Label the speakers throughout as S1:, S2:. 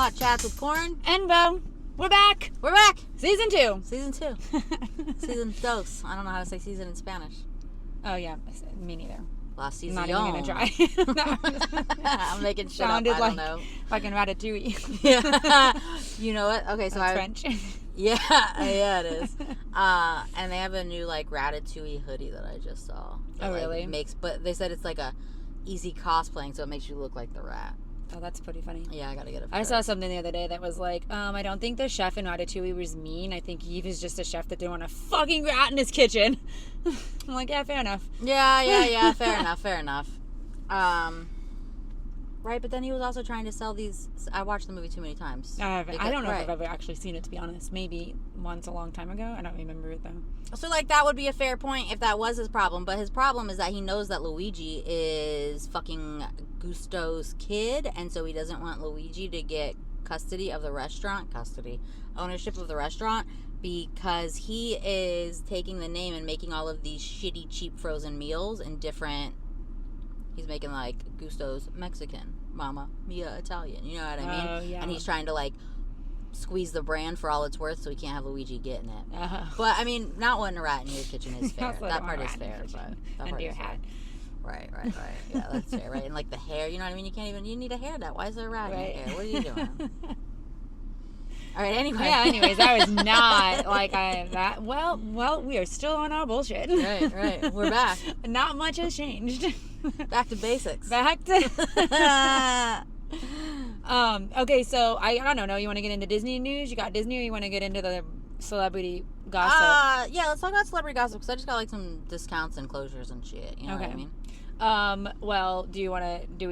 S1: Hot Chats with Corn
S2: and Bo. We're back.
S1: We're back.
S2: Season 2.
S1: Season 2. Season dos. I don't know how to say season in Spanish.
S2: Oh yeah, me neither.
S1: La season.
S2: I'm not even gonna try.
S1: I'm making shit
S2: Sounded
S1: up. I don't
S2: like
S1: know.
S2: Fucking Ratatouille.
S1: Yeah. You know what? Okay, so
S2: That's French.
S1: Yeah, it is. And they have a new like Ratatouille hoodie that I just saw.
S2: Oh, really?
S1: But they said it's like a easy cosplaying, so it makes you look like the rat.
S2: Oh, that's pretty funny.
S1: Yeah, I gotta get it.
S2: I saw something the other day that was like, I don't think the chef in Ratatouille was mean. I think he was just a chef that didn't want a fucking rat in his kitchen. I'm like, yeah, fair enough.
S1: Yeah. Fair enough. Right, but then he was also trying to sell these. I watched the movie too many times.
S2: I don't know if I've ever actually seen it, to be honest. Maybe once a long time ago. I don't remember it, though.
S1: So, like, that would be a fair point if that was his problem. But his problem is that he knows that Luigi is fucking Gusto's kid. And so he doesn't want Luigi to get ownership of the restaurant. Because he is taking the name and making all of these shitty, cheap frozen meals in different... He's making, like, Gusto's Mexican, Mama Mia Italian. You know what I mean?
S2: Oh, yeah.
S1: And he's trying to, like, squeeze the brand for all it's worth so he can't have Luigi getting it.
S2: Uh-huh.
S1: But, I mean, not wanting a rat in your kitchen is fair. That part is fair.
S2: Under your hat.
S1: Right. Yeah, that's fair, right? And, like, the hair, you know what I mean? You need a hairnet. Why is there a rat in your hair? What are you doing? All right, anyway.
S2: Yeah, anyways, that was not like that. Well, we are still on our bullshit.
S1: Right. We're back.
S2: Not much has changed.
S1: Back to basics.
S2: Okay, so I don't know. You want to get into Disney news? You got Disney, or you want to get into the celebrity gossip?
S1: Yeah, let's talk about celebrity gossip because I just got like some discounts and closures and shit. You know what I mean?
S2: Well, do we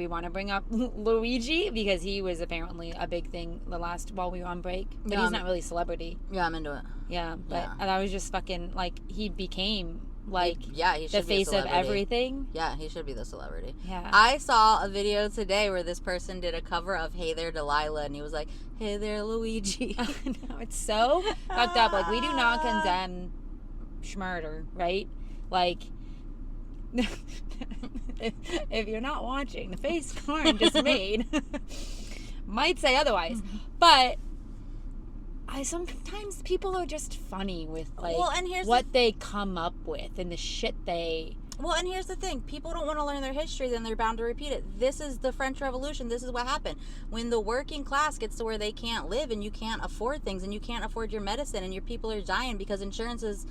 S2: want to bring up Luigi because he was apparently a big thing while we were on break, but he's not really a celebrity.
S1: Yeah, I'm into it.
S2: Yeah, but I was just fucking like he became like
S1: he
S2: the face of everything.
S1: Yeah, he should be the celebrity.
S2: Yeah.
S1: I saw a video today where this person did a cover of Hey There Delilah and he was like, Hey There Luigi.
S2: No, it's so fucked up. Like, we do not condemn schmurder, right? Like, if you're not watching, the face Corn just made might say otherwise. But sometimes people are just funny with like what they come up with and the shit they...
S1: Well, and here's the thing. People don't want to learn their history, then they're bound to repeat it. This is the French Revolution. This is what happened. When the working class gets to where they can't live and you can't afford things and you can't afford your medicine and your people are dying because insurance is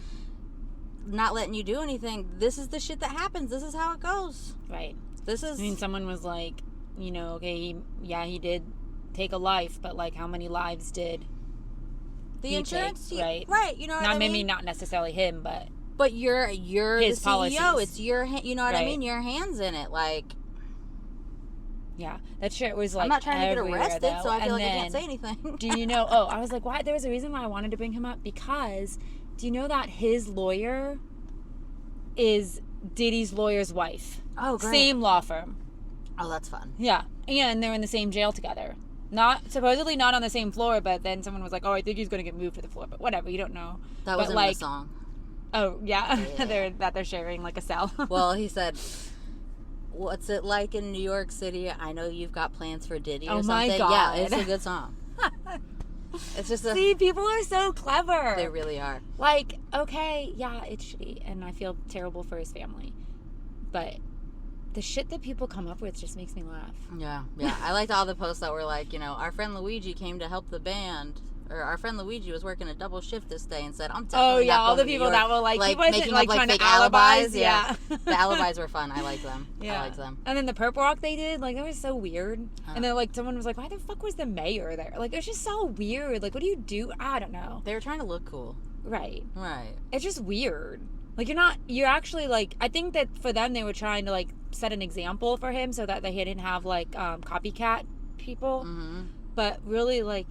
S1: not letting you do anything, this is the shit that happens. This is how it goes.
S2: Right.
S1: I
S2: mean, someone was like, okay, he did take a life, but like how many lives did
S1: the insurance
S2: take, right?
S1: Right, you know what I mean?
S2: Maybe not necessarily him, but
S1: you're
S2: his
S1: the CEO.
S2: Policies.
S1: It's your, you know what I mean? Your hands in it, like.
S2: Yeah, that shit was like.
S1: I'm not trying to get arrested,
S2: though.
S1: so I feel like I can't say anything.
S2: Do you know? Oh, I was like, why? There was a reason why I wanted to bring him up because, do you know that his lawyer is Diddy's lawyer's wife?
S1: Oh, great.
S2: Same law firm.
S1: Oh, that's fun.
S2: Yeah, and they're in the same jail together. Supposedly not on the same floor, but then someone was like, "Oh, I think he's going to get moved to the floor." But whatever, you don't know.
S1: That was in the song.
S2: Oh yeah, they're sharing like a cell.
S1: Well, he said, "What's it like in New York City? I know you've got plans for Diddy or something."
S2: Oh my God.
S1: Yeah, it's a good song. It's just
S2: see, people are so clever.
S1: They really are.
S2: Like, okay, yeah, it's shitty, and I feel terrible for his family, but the shit that people come up with just makes me laugh.
S1: Yeah. I liked all the posts that were like, our friend Luigi came to help the band. Or our friend Luigi was working a double shift this day and said, I'm definitely not
S2: all
S1: going
S2: the
S1: to
S2: people
S1: New York.
S2: that were like he
S1: making
S2: wasn't
S1: up
S2: trying
S1: fake
S2: to alibis.
S1: Yeah. The alibis were fun. I like them.
S2: Yeah.
S1: I liked them.
S2: And then the perp walk they did, like, that was so weird. And then, like, someone was like, why the fuck was the mayor there? Like, it was just so weird. Like, what do you do? I don't know.
S1: They were trying to look cool.
S2: Right.
S1: Right.
S2: It's just weird. Like, you're actually, like, I think that for them, they were trying to, like, set an example for him so that they didn't have, like, copycat people.
S1: Mm-hmm.
S2: But really, like,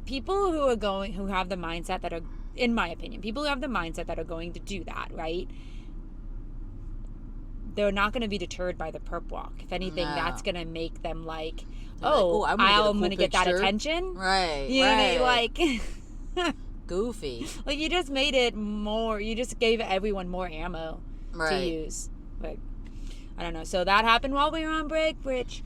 S2: people who have the mindset that are, in my opinion, people who have the mindset that are going to do that, right? They're not going to be deterred by the perp walk. If anything, that's going to make them like, I'm going to get that attention.
S1: Right.
S2: You know, like,
S1: goofy.
S2: Like, you just made it more, you just gave everyone more ammo to use. But I don't know. So that happened while we were on break, which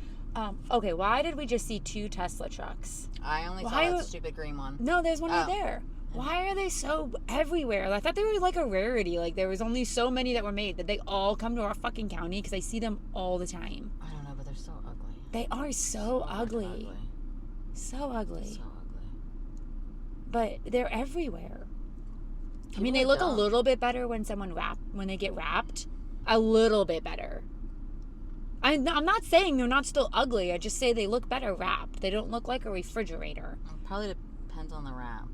S2: Okay, why did we just see 2 Tesla trucks?
S1: I only saw that stupid green one.
S2: No, there's one right there. Why are they so everywhere? I thought they were like a rarity. Like there was only so many that were made. Did they all come to our fucking county? Because I see them all the time.
S1: I don't know, but they're so ugly.
S2: They are so ugly. So ugly.
S1: So ugly.
S2: But they're everywhere.
S1: People
S2: I mean, they look
S1: dumb.
S2: a little bit better when when they get wrapped. A little bit better. I'm not saying they're not still ugly. I just say they look better wrapped. They don't look like a refrigerator.
S1: It probably depends on the wrap.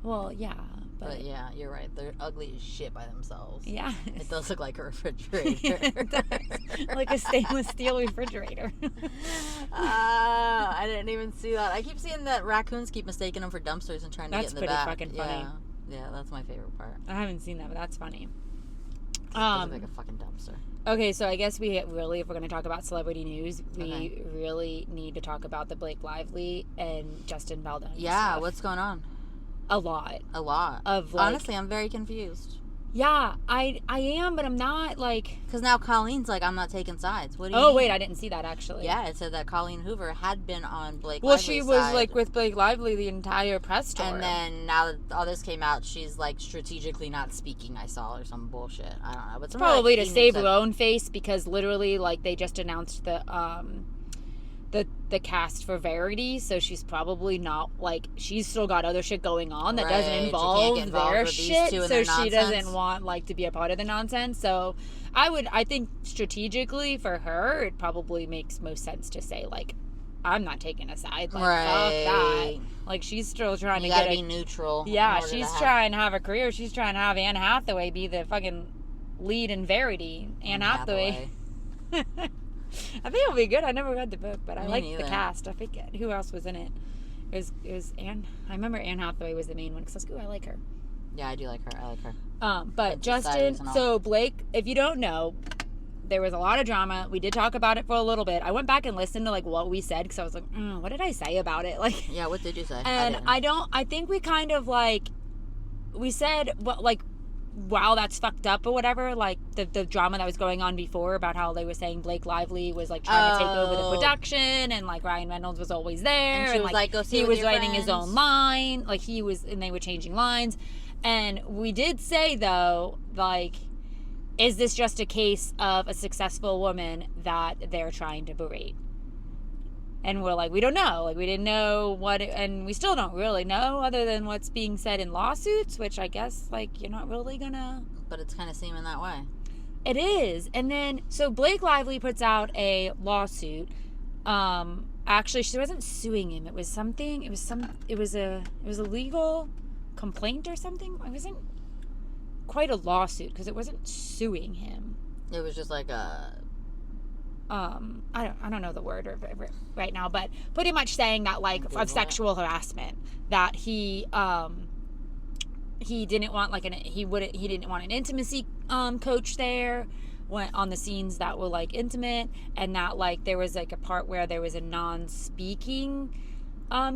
S2: Well, yeah.
S1: But yeah, you're right. They're ugly as shit by themselves.
S2: Yeah.
S1: It does look like a refrigerator.
S2: It does. Like a stainless steel refrigerator.
S1: I didn't even see that. I keep seeing that raccoons keep mistaking them for dumpsters and trying to get in the back.
S2: That's pretty fucking funny.
S1: Yeah, that's my favorite part.
S2: I haven't seen that, but that's funny.
S1: It looks like a fucking dumpster.
S2: Okay, so I guess we really, if we're going to talk about celebrity news, we really need to talk about the Blake Lively and Justin Baldoni
S1: Yeah,
S2: stuff.
S1: what's going on?
S2: A lot.
S1: Of like, honestly, I'm very confused.
S2: Yeah, I am, but I'm not like.
S1: Because now Colleen's like, I'm not taking sides. What do you mean?
S2: Wait, I didn't see that actually.
S1: Yeah, it said that Colleen Hoover had been on Blake
S2: Lively's
S1: Lively's
S2: she was
S1: side.
S2: like with Blake Lively the entire press tour.
S1: And then now that all this came out, she's like strategically not speaking, I saw, or some bullshit. I don't know. But
S2: probably to save her own face, because literally like they just announced the cast for Verity, so she's probably not like, she's still got other shit going on that doesn't involve their shit, so she doesn't want like to be a part of the nonsense. So I think strategically for her it probably makes most sense to say like, I'm not taking a side, like fuck that. Like she's still trying to
S1: be neutral.
S2: Yeah, she's trying to have a career. She's trying to have Anne Hathaway be the fucking lead in Verity. Anne Hathaway. I think it'll be good. I never read the book, but I like the cast. I forget who else was in it. It was Anne. I remember Anne Hathaway was the main one because I was like, ooh, I like her.
S1: Yeah, I do like her. I like her.
S2: But Justin, so Blake, if you don't know, there was a lot of drama. We did talk about it for a little bit. I went back and listened to like what we said because I was like, what did I say about it? Like,
S1: yeah, what did you say?
S2: And I think we kind of like, we said what like, wow, that's fucked up or whatever, like the drama that was going on before about how they were saying Blake Lively was like trying to take over the production, and like Ryan Reynolds was always there, and like go see he was writing his own line, like he was, and they were changing lines. And we did say though, like, is this just a case of a successful woman that they're trying to berate? And we're like, we don't know. Like, we didn't know what, and we still don't really know other than what's being said in lawsuits, which I guess, like, you're not really gonna.
S1: But it's kind of seeming that way.
S2: It is. And then, so Blake Lively puts out a lawsuit. Actually, she wasn't suing him. It was something, it was a legal complaint or something. It wasn't quite a lawsuit because it wasn't suing him.
S1: It was just like a...
S2: I don't know the word right now, but pretty much saying that like of sexual harassment, that he didn't want like he didn't want an intimacy coach there when on the scenes that were like intimate, and that like there was like a part where there was a non-speaking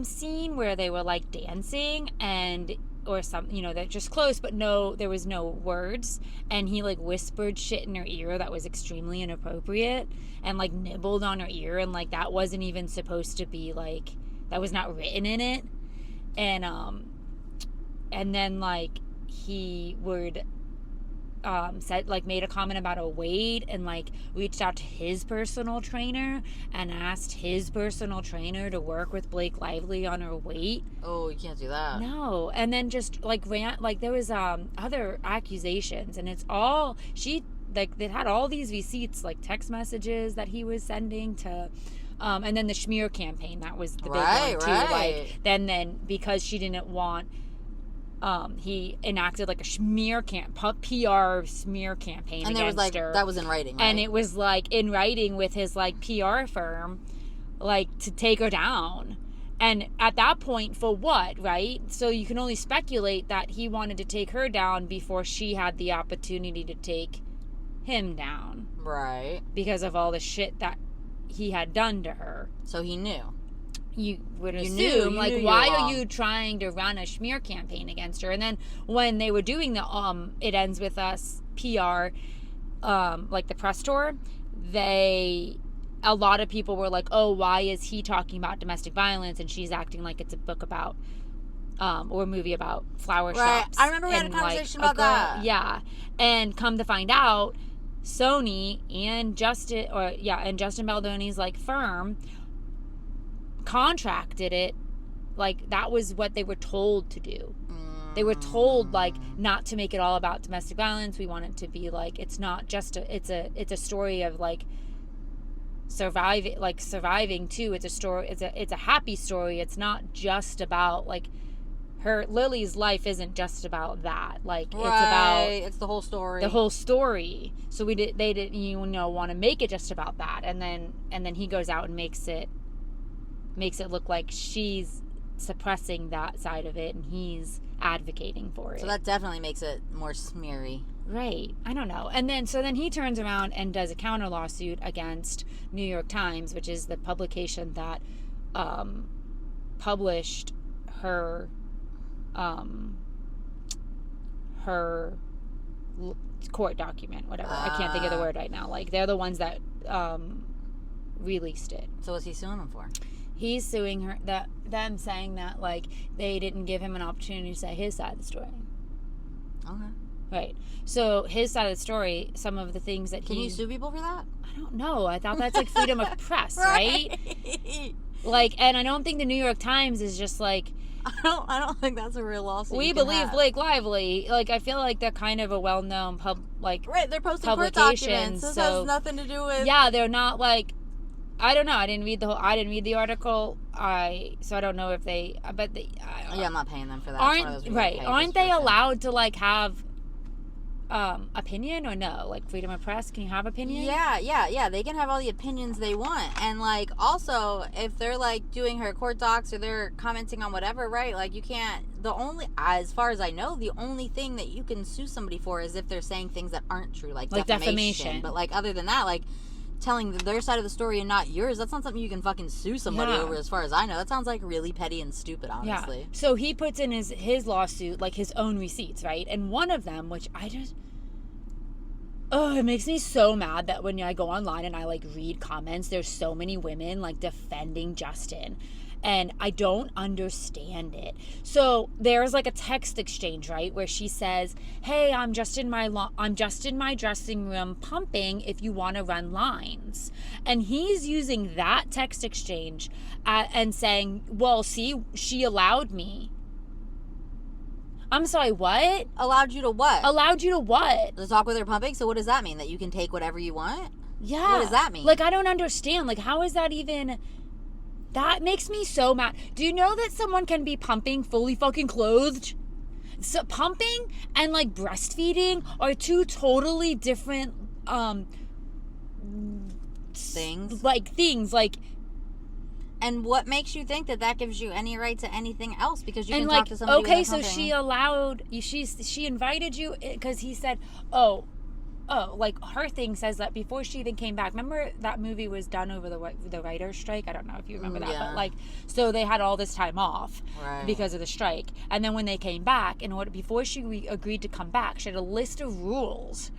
S2: scene where they were like dancing and or something, you know, they're just close, but no, there was no words, and he like whispered shit in her ear that was extremely inappropriate, and like nibbled on her ear, and like that wasn't even supposed to be, like, that was not written in it. And then like he would said like made a comment about a weight, and like reached out to his personal trainer and asked his personal trainer to work with Blake Lively on her weight.
S1: Oh, you can't do that.
S2: No. And then just like like there was other accusations, and it's all like they had all these receipts, like text messages that he was sending to and then the smear campaign, that was the big one too. Like then because she didn't want he enacted like a PR smear campaign, and there was like her.
S1: That was in writing, right?
S2: And it was like in writing with his like PR firm, like to take her down. And at that point, for what, right? So you can only speculate that he wanted to take her down before she had the opportunity to take him down,
S1: right? Because
S2: of all the shit that he had done to her.
S1: So he knew.
S2: You would assume, like, why are you trying to run a smear campaign against her? And then when they were doing the It Ends With Us PR, like the press tour, they a lot of people were like, oh, why is he talking about domestic violence and she's acting like it's a book about or a movie about flower shops.
S1: I remember we had a conversation about that.
S2: Yeah. And come to find out, Sony and Justin Baldoni's like firm contracted it. Like, that was what they were told to do. They were told, like, not to make it all about domestic violence. We want it to be like, it's not just it's a story of like surviving too. It's a story. It's a happy story. It's not just about like Lily's life isn't just about that. Like,
S1: it's the whole story.
S2: The whole story. So they didn't want to make it just about that. And then he goes out and makes it look like she's suppressing that side of it and he's advocating for it.
S1: So that definitely makes it more smeary.
S2: Right. I don't know. And then he turns around and does a counter lawsuit against New York Times, which is the publication that published her court document, whatever. I can't think of the word right now. Like, they're the ones that released it.
S1: So what's he suing them for?
S2: He's suing them saying that, like, they didn't give him an opportunity to say his side of the story.
S1: Okay.
S2: Right. So his side of the story, some of the things that
S1: Can you sue people for that?
S2: I don't know. I thought that's like freedom of press, right? Like, and I don't think the New York Times is just like,
S1: I don't think that's a real lawsuit.
S2: We believe Blake Lively. Like, I feel like they're kind of a well-known
S1: right, they're posting court documents. This has nothing to do with.
S2: Yeah, they're not like. I don't know. I didn't read the article. So I don't know if they. But
S1: I'm not paying them for that.
S2: Aren't they allowed to like have opinion or no? Like, freedom of press? Can you have opinion?
S1: Yeah. They can have all the opinions they want. And like, also, if they're like doing her court docs or they're commenting on whatever, right? Like, you can't. As far as I know, the only thing that you can sue somebody for is if they're saying things that aren't true, like defamation. But like, other than that, like, telling their side of the story and not yours, that's not something you can fucking sue somebody over, as far as I know. That sounds like really petty and stupid, honestly.
S2: Yeah. So he puts in his lawsuit, like, his own receipts, right? And one of them, which I just... it makes me so mad that when I go online and I, like, read comments, there's so many women, like, defending Justin. And I don't understand it. So there's like a text exchange, right, where she says, "Hey, I'm just in my dressing room pumping if you want to run lines." And he's using that text exchange and saying, "Well, see, she allowed me." I'm sorry, what?
S1: Allowed you to what?
S2: Allowed you to what?
S1: To talk with her pumping? So what does that mean? That you can take whatever you want?
S2: Yeah.
S1: What does that mean?
S2: Like, I don't understand. Like, how is that even... That makes me so mad. Do you know that someone can be pumping fully fucking clothed? So pumping and like breastfeeding are two totally different
S1: things.
S2: Like,
S1: and what makes you think that gives you any right to anything else? Because you can
S2: like,
S1: talk to somebody.
S2: Okay, so she invited you because he said, oh, like, her thing says that before she even came back, remember that movie was done over the writer's strike? I don't know if you remember that, but like, so they had all this time off because of the strike, and then when they came back, before she agreed to come back, she had a list of rules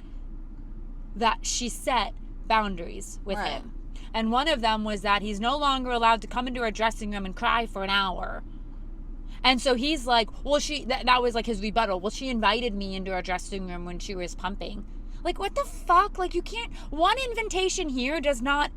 S2: that she set boundaries with him, and one of them was that he's no longer allowed to come into her dressing room and cry for an hour. And so he's like, well, that was like his rebuttal. Well, she invited me into her dressing room when she was pumping. Like, what the fuck? Like, you can't... One invitation here does not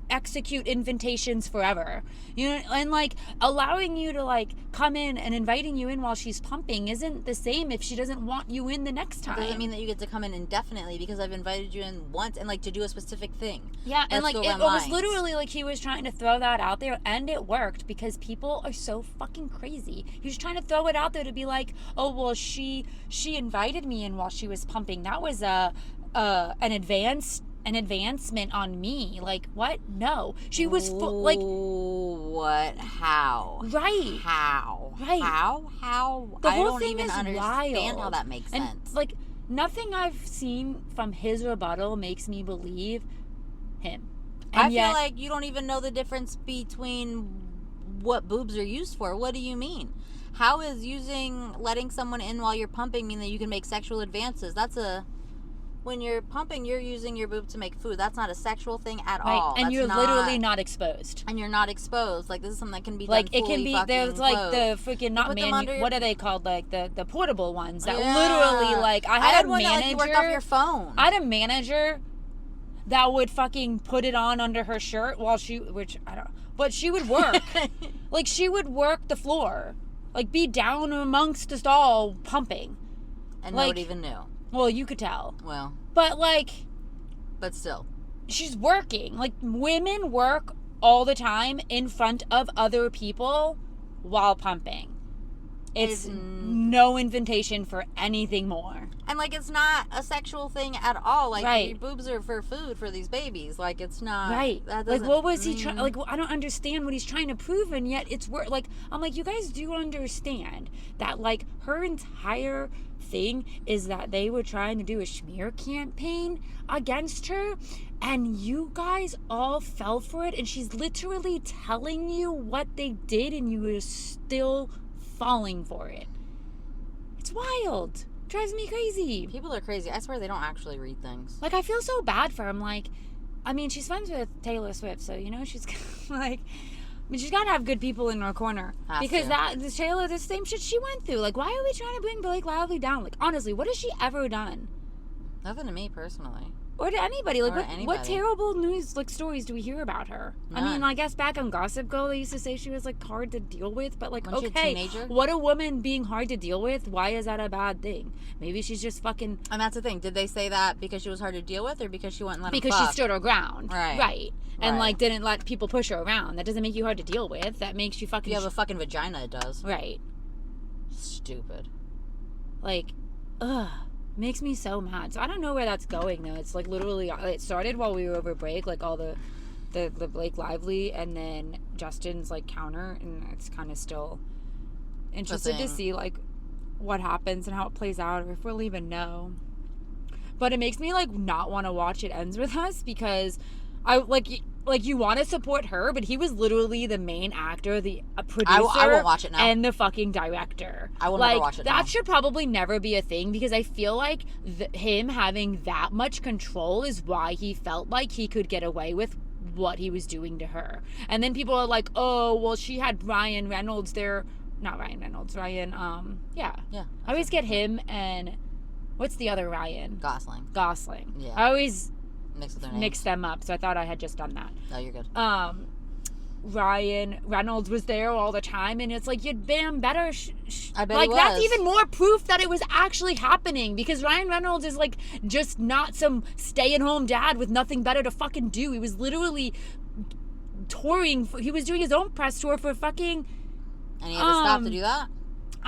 S2: execute invitations forever. You know, and, like, allowing you to, like, come in and inviting you in while she's pumping isn't the same if she doesn't want you in the next time.
S1: It doesn't mean that you get to come in indefinitely because I've invited you in once and, like, to do a specific thing.
S2: Yeah, and, like, it was literally, like, he was trying to throw that out there, and it worked because people are so fucking crazy. He was trying to throw it out there to be like, oh, well, she invited me in while she was pumping. That was an advancement on me. Like, what? No. She was like,
S1: what? How?
S2: Right.
S1: How?
S2: Right.
S1: How?
S2: The whole
S1: I don't
S2: thing
S1: even
S2: is
S1: understand
S2: wild.
S1: How that makes sense.
S2: And, like, nothing I've seen from his rebuttal makes me believe him. And
S1: I feel like you don't even know the difference between what boobs are used for. What do you mean? How is letting someone in while you're pumping mean that you can make sexual advances? That's a when you're pumping, you're using your boob to make food. That's not a sexual thing at
S2: Right.
S1: all.
S2: And
S1: That's
S2: you're
S1: not,
S2: literally not exposed.
S1: And you're not exposed. Like, this is something that can be
S2: Like,
S1: done
S2: it can
S1: fully
S2: be,
S1: fucking
S2: there's like
S1: clothed.
S2: the freaking, not
S1: put them under
S2: manu,
S1: your-
S2: what are they called? Like the portable ones that
S1: Yeah.
S2: literally, like, I
S1: I had
S2: a
S1: one
S2: manager.
S1: that, like, you worked off your phone.
S2: I had a manager that would fucking put it on under her shirt while but she would work. Like, she would work the floor. Like, be down amongst us all pumping.
S1: And
S2: like,
S1: nobody even knew.
S2: Well, you could tell.
S1: Well.
S2: But, like,
S1: But still.
S2: she's working. Like, women work all the time in front of other people while pumping. It's no invitation for anything more.
S1: And, like, it's not a sexual thing at all. Like,
S2: Right.
S1: your boobs are for food for these babies. Like, it's not.
S2: Right.
S1: That
S2: Like,
S1: doesn't
S2: what was he
S1: mean-
S2: trying? Like, I don't understand what he's trying to prove, and yet it's like, I'm like, you guys do understand that, like, her entire thing is that they were trying to do a smear campaign against her, and you guys all fell for it, and she's literally telling you what they did, and you are still falling for it. It's wild. Drives me crazy.
S1: People are crazy. I swear they don't actually read things.
S2: Like, I feel so bad for him. Like, I mean, she's friends with Taylor Swift, so, you know, she's like, I mean, she's got to have good people in her corner.
S1: Has
S2: Because
S1: to.
S2: Taylor, the same shit she went through. Like, why are we trying to bring Blake Lively down? Like, honestly, what has she ever done?
S1: Nothing to me personally.
S2: Or to anybody. Like,
S1: Or
S2: what
S1: anybody.
S2: terrible news, like, stories do we hear about her? I mean,
S1: None.
S2: I guess back on Gossip Girl, they used to say she was, like, hard to deal with. But, like,
S1: Wasn't she a
S2: okay,
S1: teenager?
S2: what a woman being hard to deal with, why is that a bad thing? Maybe she's just fucking...
S1: And that's the thing. Did they say that because she was hard to deal with, or because she wouldn't let him
S2: Because she
S1: fuck?
S2: stood her ground.
S1: Right.
S2: Right. And,
S1: Right.
S2: like, didn't let people push her around. That doesn't make you hard to deal with. That makes you fucking...
S1: If you have a fucking vagina, it does.
S2: Right.
S1: Stupid.
S2: Like, ugh. Makes me so mad. So I don't know where that's going, though. It's, like, literally... It started while we were over break. Like, all the Blake Lively and then Justin's, like, counter. And it's kind of still interested to see, like, what happens and how it plays out. Or if we'll even know. But it makes me, like, not want to watch It Ends With Us. Because I, like, you want to support her, but he was literally the main actor, the producer,
S1: I won't watch it now.
S2: and the fucking director.
S1: I will
S2: like,
S1: never watch it
S2: that
S1: now.
S2: should probably never be a thing, because I feel like him having that much control is why he felt like he could get away with what he was doing to her. And then people are like, oh, well, she had Ryan Reynolds there. Not Ryan Reynolds, Ryan, yeah.
S1: Yeah.
S2: I always get him and, what's the other Ryan?
S1: Gosling. Yeah.
S2: I always
S1: Mix their names.
S2: mix them up, so I thought I had just done that.
S1: No, you're good.
S2: Ryan Reynolds was there all the time, and it's like, you'd been better.
S1: I bet
S2: like,
S1: he
S2: that's
S1: was.
S2: even more proof that it was actually happening, because Ryan Reynolds is, like, just not some stay-at-home dad with nothing better to fucking do. He was literally touring. He was doing his own press tour for fucking...
S1: And he had to stop to do that?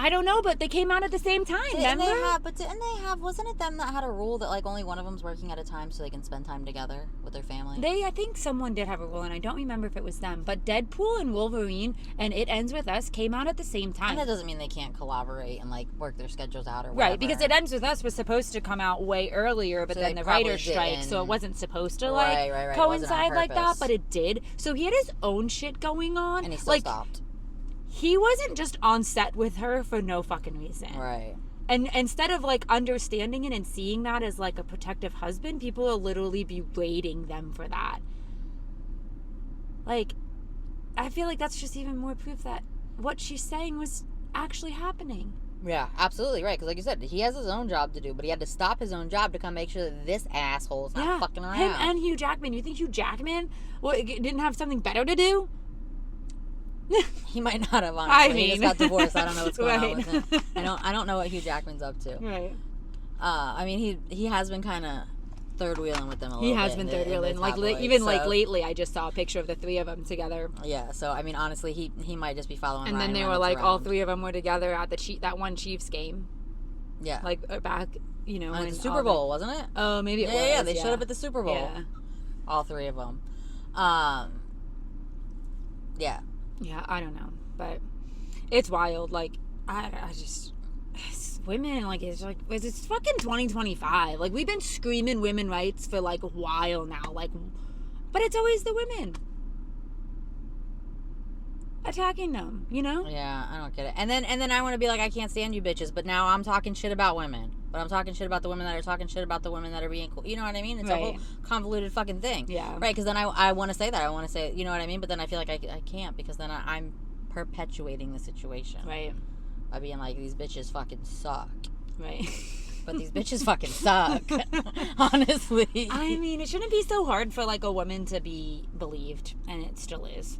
S2: I don't know, but they came out at the same time, remember?
S1: Didn't they have, wasn't it them that had a rule that, like, only one of them's working at a time so they can spend time together with their family?
S2: I think someone did have a rule, and I don't remember if it was them. But Deadpool and Wolverine and It Ends With Us came out at the same time.
S1: And that doesn't mean they can't collaborate and, like, work their schedules out or whatever.
S2: Right, because It Ends With Us was supposed to come out way earlier, but
S1: So
S2: then
S1: they
S2: the
S1: probably
S2: writer's strike, so it
S1: didn't.
S2: wasn't supposed to,
S1: Right,
S2: like,
S1: right. It wasn't on
S2: coincide like that,
S1: purpose.
S2: but it did. So he had his own shit going on.
S1: And he still
S2: like,
S1: stopped.
S2: he wasn't just on set with her for no fucking reason.
S1: Right.
S2: And instead of, like, understanding it and seeing that as, like, a protective husband, people will literally be berating them for that. Like, I feel like that's just even more proof that what she's saying was actually happening.
S1: Yeah, absolutely right. Because like you said, he has his own job to do, but he had to stop his own job to come make sure that this asshole's not fucking around.
S2: Him and Hugh Jackman. You think Hugh Jackman didn't have something better to do?
S1: He might not have, honestly.
S2: I mean,
S1: he just got divorced. I don't know what's going on
S2: right.
S1: with him. I don't know what Hugh Jackman's up to.
S2: Right.
S1: I mean, he has been kind of third wheeling with them a little bit.
S2: He has been third wheeling. Like, even like lately, I just saw a picture of the three of them together.
S1: Yeah. So I mean, honestly, he might just be following.
S2: And
S1: Ryan
S2: then they
S1: Reynolds
S2: were like,
S1: around.
S2: all three of them were together at that one Chiefs game.
S1: Yeah.
S2: Like back, you know,
S1: At
S2: when
S1: the Super Bowl, wasn't it?
S2: Oh, maybe it was.
S1: Yeah, they showed up at the Super Bowl.
S2: Yeah.
S1: All three of them. Yeah.
S2: Yeah, I don't know, but it's wild. Like, I just, it's women, like, it's fucking 2025. Like, we've been screaming women rights for like a while now. Like, but it's always the women attacking them, you know?
S1: Yeah, I don't get it. And then I want to be like, I can't stand you bitches, but now I'm talking shit about women. But I'm talking shit about the women that are talking shit about the women that are being cool. You know what I mean? It's a whole convoluted fucking thing.
S2: Yeah.
S1: Right, because then I want to say that. I want to say, you know what I mean? But then I feel like I can't, because then I'm perpetuating the situation.
S2: Right.
S1: By being like, these bitches fucking suck.
S2: Right.
S1: But these bitches fucking suck. Honestly.
S2: I mean, it shouldn't be so hard for, like, a woman to be believed, and it still is.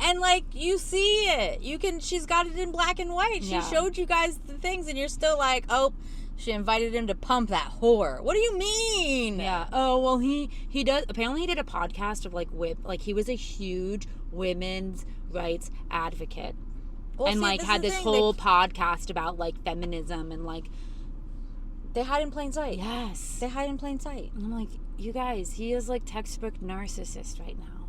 S1: And, like, you see it. She's got it in black and white. She
S2: Yeah.
S1: showed you guys the things, and you're still like, oh, she invited him to pump that whore. What do you mean?
S2: Yeah. Oh, well, he does. Apparently, he did a podcast of, like, he was a huge women's rights advocate.
S1: Well,
S2: and,
S1: see,
S2: like, had this
S1: thing.
S2: whole podcast about, like, feminism and, like...
S1: They hide in plain sight.
S2: Yes.
S1: They hide in plain sight.
S2: And I'm like, you guys, he is, like, textbook narcissist right now.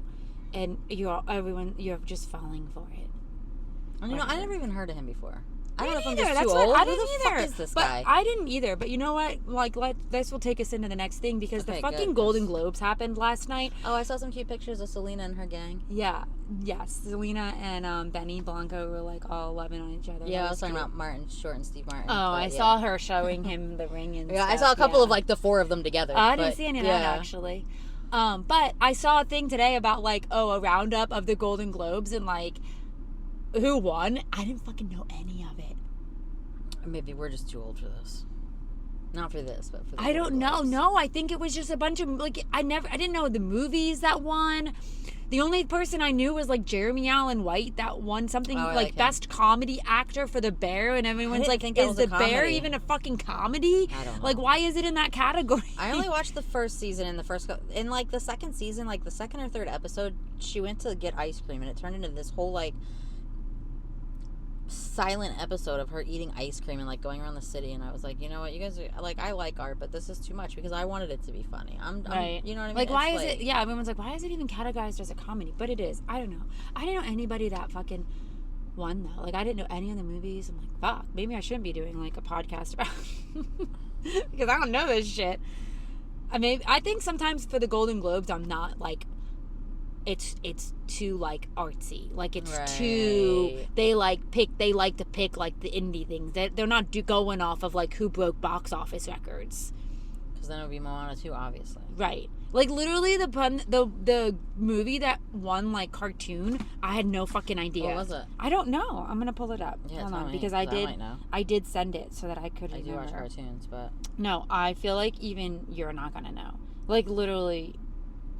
S2: And you're just falling for it.
S1: And, you know, I never even heard of him before. I don't know if I'm
S2: either.
S1: just
S2: That's
S1: too
S2: what
S1: old.
S2: I
S1: Who
S2: didn't
S1: the
S2: either.
S1: fuck is this
S2: but
S1: guy?
S2: I didn't either. But you know what? Like, this will take us into the next thing, because the
S1: Okay,
S2: fucking
S1: good.
S2: Golden Globes happened last night.
S1: Oh, I saw some cute pictures of Selena and her gang.
S2: Yeah. Yes. Selena and Benny Blanco were, like, all loving on each other.
S1: Yeah,
S2: That
S1: I was talking
S2: cute.
S1: about Martin Short and Steve Martin.
S2: Oh, I
S1: yeah.
S2: saw her showing him the ring and
S1: Yeah, I
S2: stuff,
S1: saw a couple
S2: yeah.
S1: of, like, the four of them together.
S2: I didn't see any of that,
S1: yeah.
S2: actually. But I saw a thing today about, like, a roundup of the Golden Globes and, like, who won. I didn't fucking know any of it.
S1: Maybe we're just too old for this. Not for this, but for the
S2: I don't
S1: Golden
S2: know.
S1: Globes.
S2: No, I think it was just a bunch of, like, I didn't know the movies that won. The only person I knew was, like, Jeremy Allen White that won something,
S1: Oh, I
S2: like
S1: like him.
S2: best comedy actor for The Bear, and everyone's
S1: didn't
S2: like,
S1: think that
S2: is
S1: was a
S2: The Bear
S1: comedy.
S2: even a fucking comedy?
S1: I don't know.
S2: Like, why is it in that category?
S1: I only watched the first season and in, like, the second season, like, the second or third episode, she went to get ice cream, and it turned into this whole, like, silent episode of her eating ice cream and, like, going around the city, and I was like, you know what, you guys are, like, I like art, but this is too much, because I wanted it to be funny.
S2: Right.
S1: You know what I mean?
S2: Like, why
S1: It's
S2: is it? Yeah, everyone's like, why is it even categorized as a comedy? But it is. I don't know. I didn't know anybody that fucking won, though. Like, I didn't know any of the movies. I'm like, fuck, maybe I shouldn't be doing, like, a podcast about because I don't know this shit. I think sometimes for the Golden Globes, I'm not, like, it's too, like, artsy. Like, it's too,
S1: Right.
S2: they like to pick, like, the indie things. They're not going off of, like, who broke box office records.
S1: Because then it would be Moana too, obviously.
S2: Right. Like, literally, the movie that won, like, cartoon, I had no fucking idea.
S1: What was it?
S2: I don't know. I'm gonna pull it up.
S1: Yeah,
S2: Hold
S1: tell
S2: on,
S1: me,
S2: because
S1: 'cause I might know.
S2: I did send it so that I could
S1: I do
S2: remember.
S1: watch cartoons, but
S2: No, I feel like even you're not gonna know. Like, literally,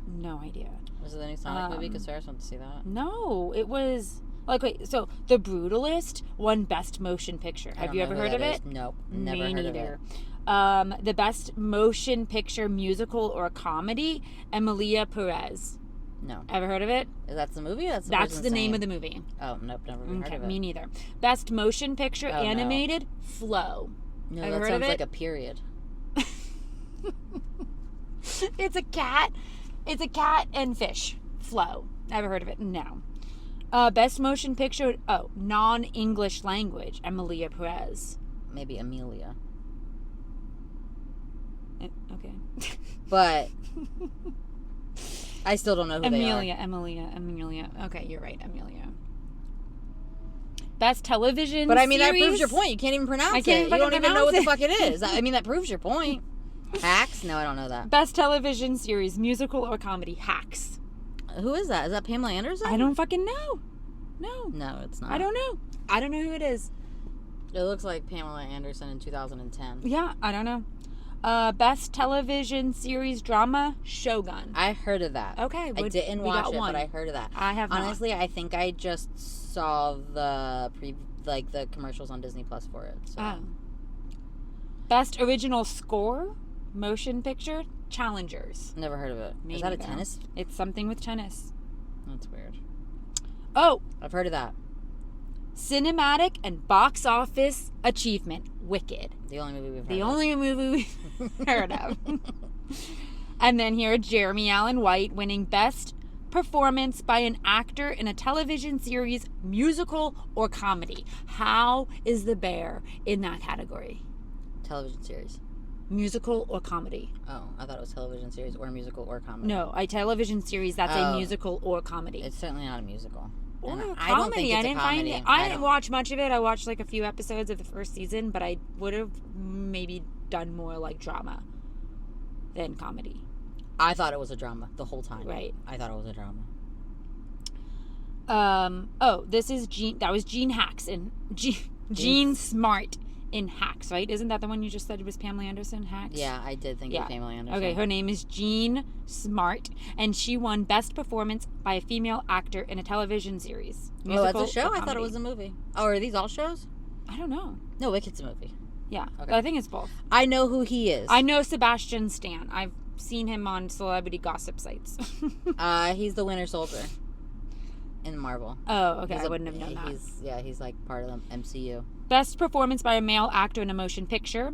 S2: no idea.
S1: was it the new Sonic movie? Because Sarah's went to see that.
S2: No, it was like, wait. So, The Brutalist won Best Motion Picture.
S1: I
S2: Have
S1: don't
S2: you
S1: know
S2: ever
S1: who
S2: heard of
S1: that
S2: it?
S1: is. Nope, never
S2: Me
S1: heard
S2: neither.
S1: of it.
S2: The Best Motion Picture Musical or Comedy, Emilia Perez.
S1: No.
S2: Ever heard of it?
S1: That's the movie? Or
S2: That's the name of the movie.
S1: Oh, nope, never even heard
S2: Okay,
S1: of it.
S2: me neither. Best Motion Picture
S1: Oh, no.
S2: Animated, Flow.
S1: No,
S2: Ever
S1: that
S2: heard
S1: sounds
S2: of
S1: like
S2: it?
S1: a period.
S2: It's a cat. It's a cat and fish. Flow. Ever heard of it? No. Best Motion Picture, non-English language, Emilia Perez.
S1: Maybe Amelia.
S2: Okay.
S1: But I still don't know who
S2: Emilia. Okay, you're right, Emilia. Best television
S1: But I mean, that
S2: series?
S1: proves your point. You can't even pronounce
S2: I can't
S1: it. You don't
S2: fucking
S1: even know what the
S2: pronounce
S1: fuck it is. I mean, that proves your point. Hacks? No, I don't know that.
S2: Best television series, musical or comedy, Hacks.
S1: Who is that? Is that Pamela Anderson?
S2: I don't fucking know. No.
S1: No, it's not.
S2: I don't know. I don't know who it is.
S1: It looks like Pamela Anderson in 2010.
S2: Yeah, I don't know. Best television series drama, Shogun.
S1: I heard of that.
S2: Okay,
S1: I didn't watch it,
S2: one.
S1: but I heard of that.
S2: I have not.
S1: Honestly, I think I just saw the the commercials on Disney Plus for it. So.
S2: Oh. Best original score, motion picture, Challengers.
S1: Never heard of it.
S2: Me
S1: Is that a
S2: neither.
S1: tennis?
S2: It's something with tennis.
S1: That's weird.
S2: Oh,
S1: I've heard of that.
S2: cinematic and box office achievement, Wicked.
S1: The only movie we've heard
S2: The
S1: of.
S2: only movie we've heard of. And then here, Jeremy Allen White winning Best Performance by an Actor in a Television Series, Musical or Comedy. How is The Bear in that category?
S1: Television series.
S2: Musical or comedy?
S1: Oh, I thought it was television series or musical or comedy.
S2: No, a television series that's a
S1: Oh.
S2: musical or comedy.
S1: It's certainly not a musical.
S2: Or
S1: And
S2: a
S1: I don't think
S2: comedy.
S1: it's
S2: I
S1: a
S2: didn't find
S1: comedy.
S2: it. I didn't
S1: don't-
S2: watch much of it. I watched like a few episodes of the first season, but I would have maybe done more like drama than comedy.
S1: I thought it was a drama the whole time.
S2: Right.
S1: I thought it was a drama.
S2: This is Gene. That was Gene Hacks and Gene Smart in Hacks, right? Isn't that the one you just said was Pamela Anderson? Hacks.
S1: Yeah, I did think of Pamela Anderson.
S2: Okay, her name is Gene Smart, and she won Best Performance by a Female Actor in a Television Series.
S1: Oh, that's a show? I thought it was a movie. Oh, are these all shows?
S2: I don't know.
S1: No, Wicked's a movie.
S2: Yeah,
S1: okay.
S2: I think it's both.
S1: I know who he is.
S2: I know Sebastian Stan. I've seen him on celebrity gossip sites.
S1: He's the Winter Soldier in Marvel.
S2: Oh, okay. I wouldn't have known that.
S1: He's like part of the MCU.
S2: Best Performance by a Male Actor in a Motion Picture.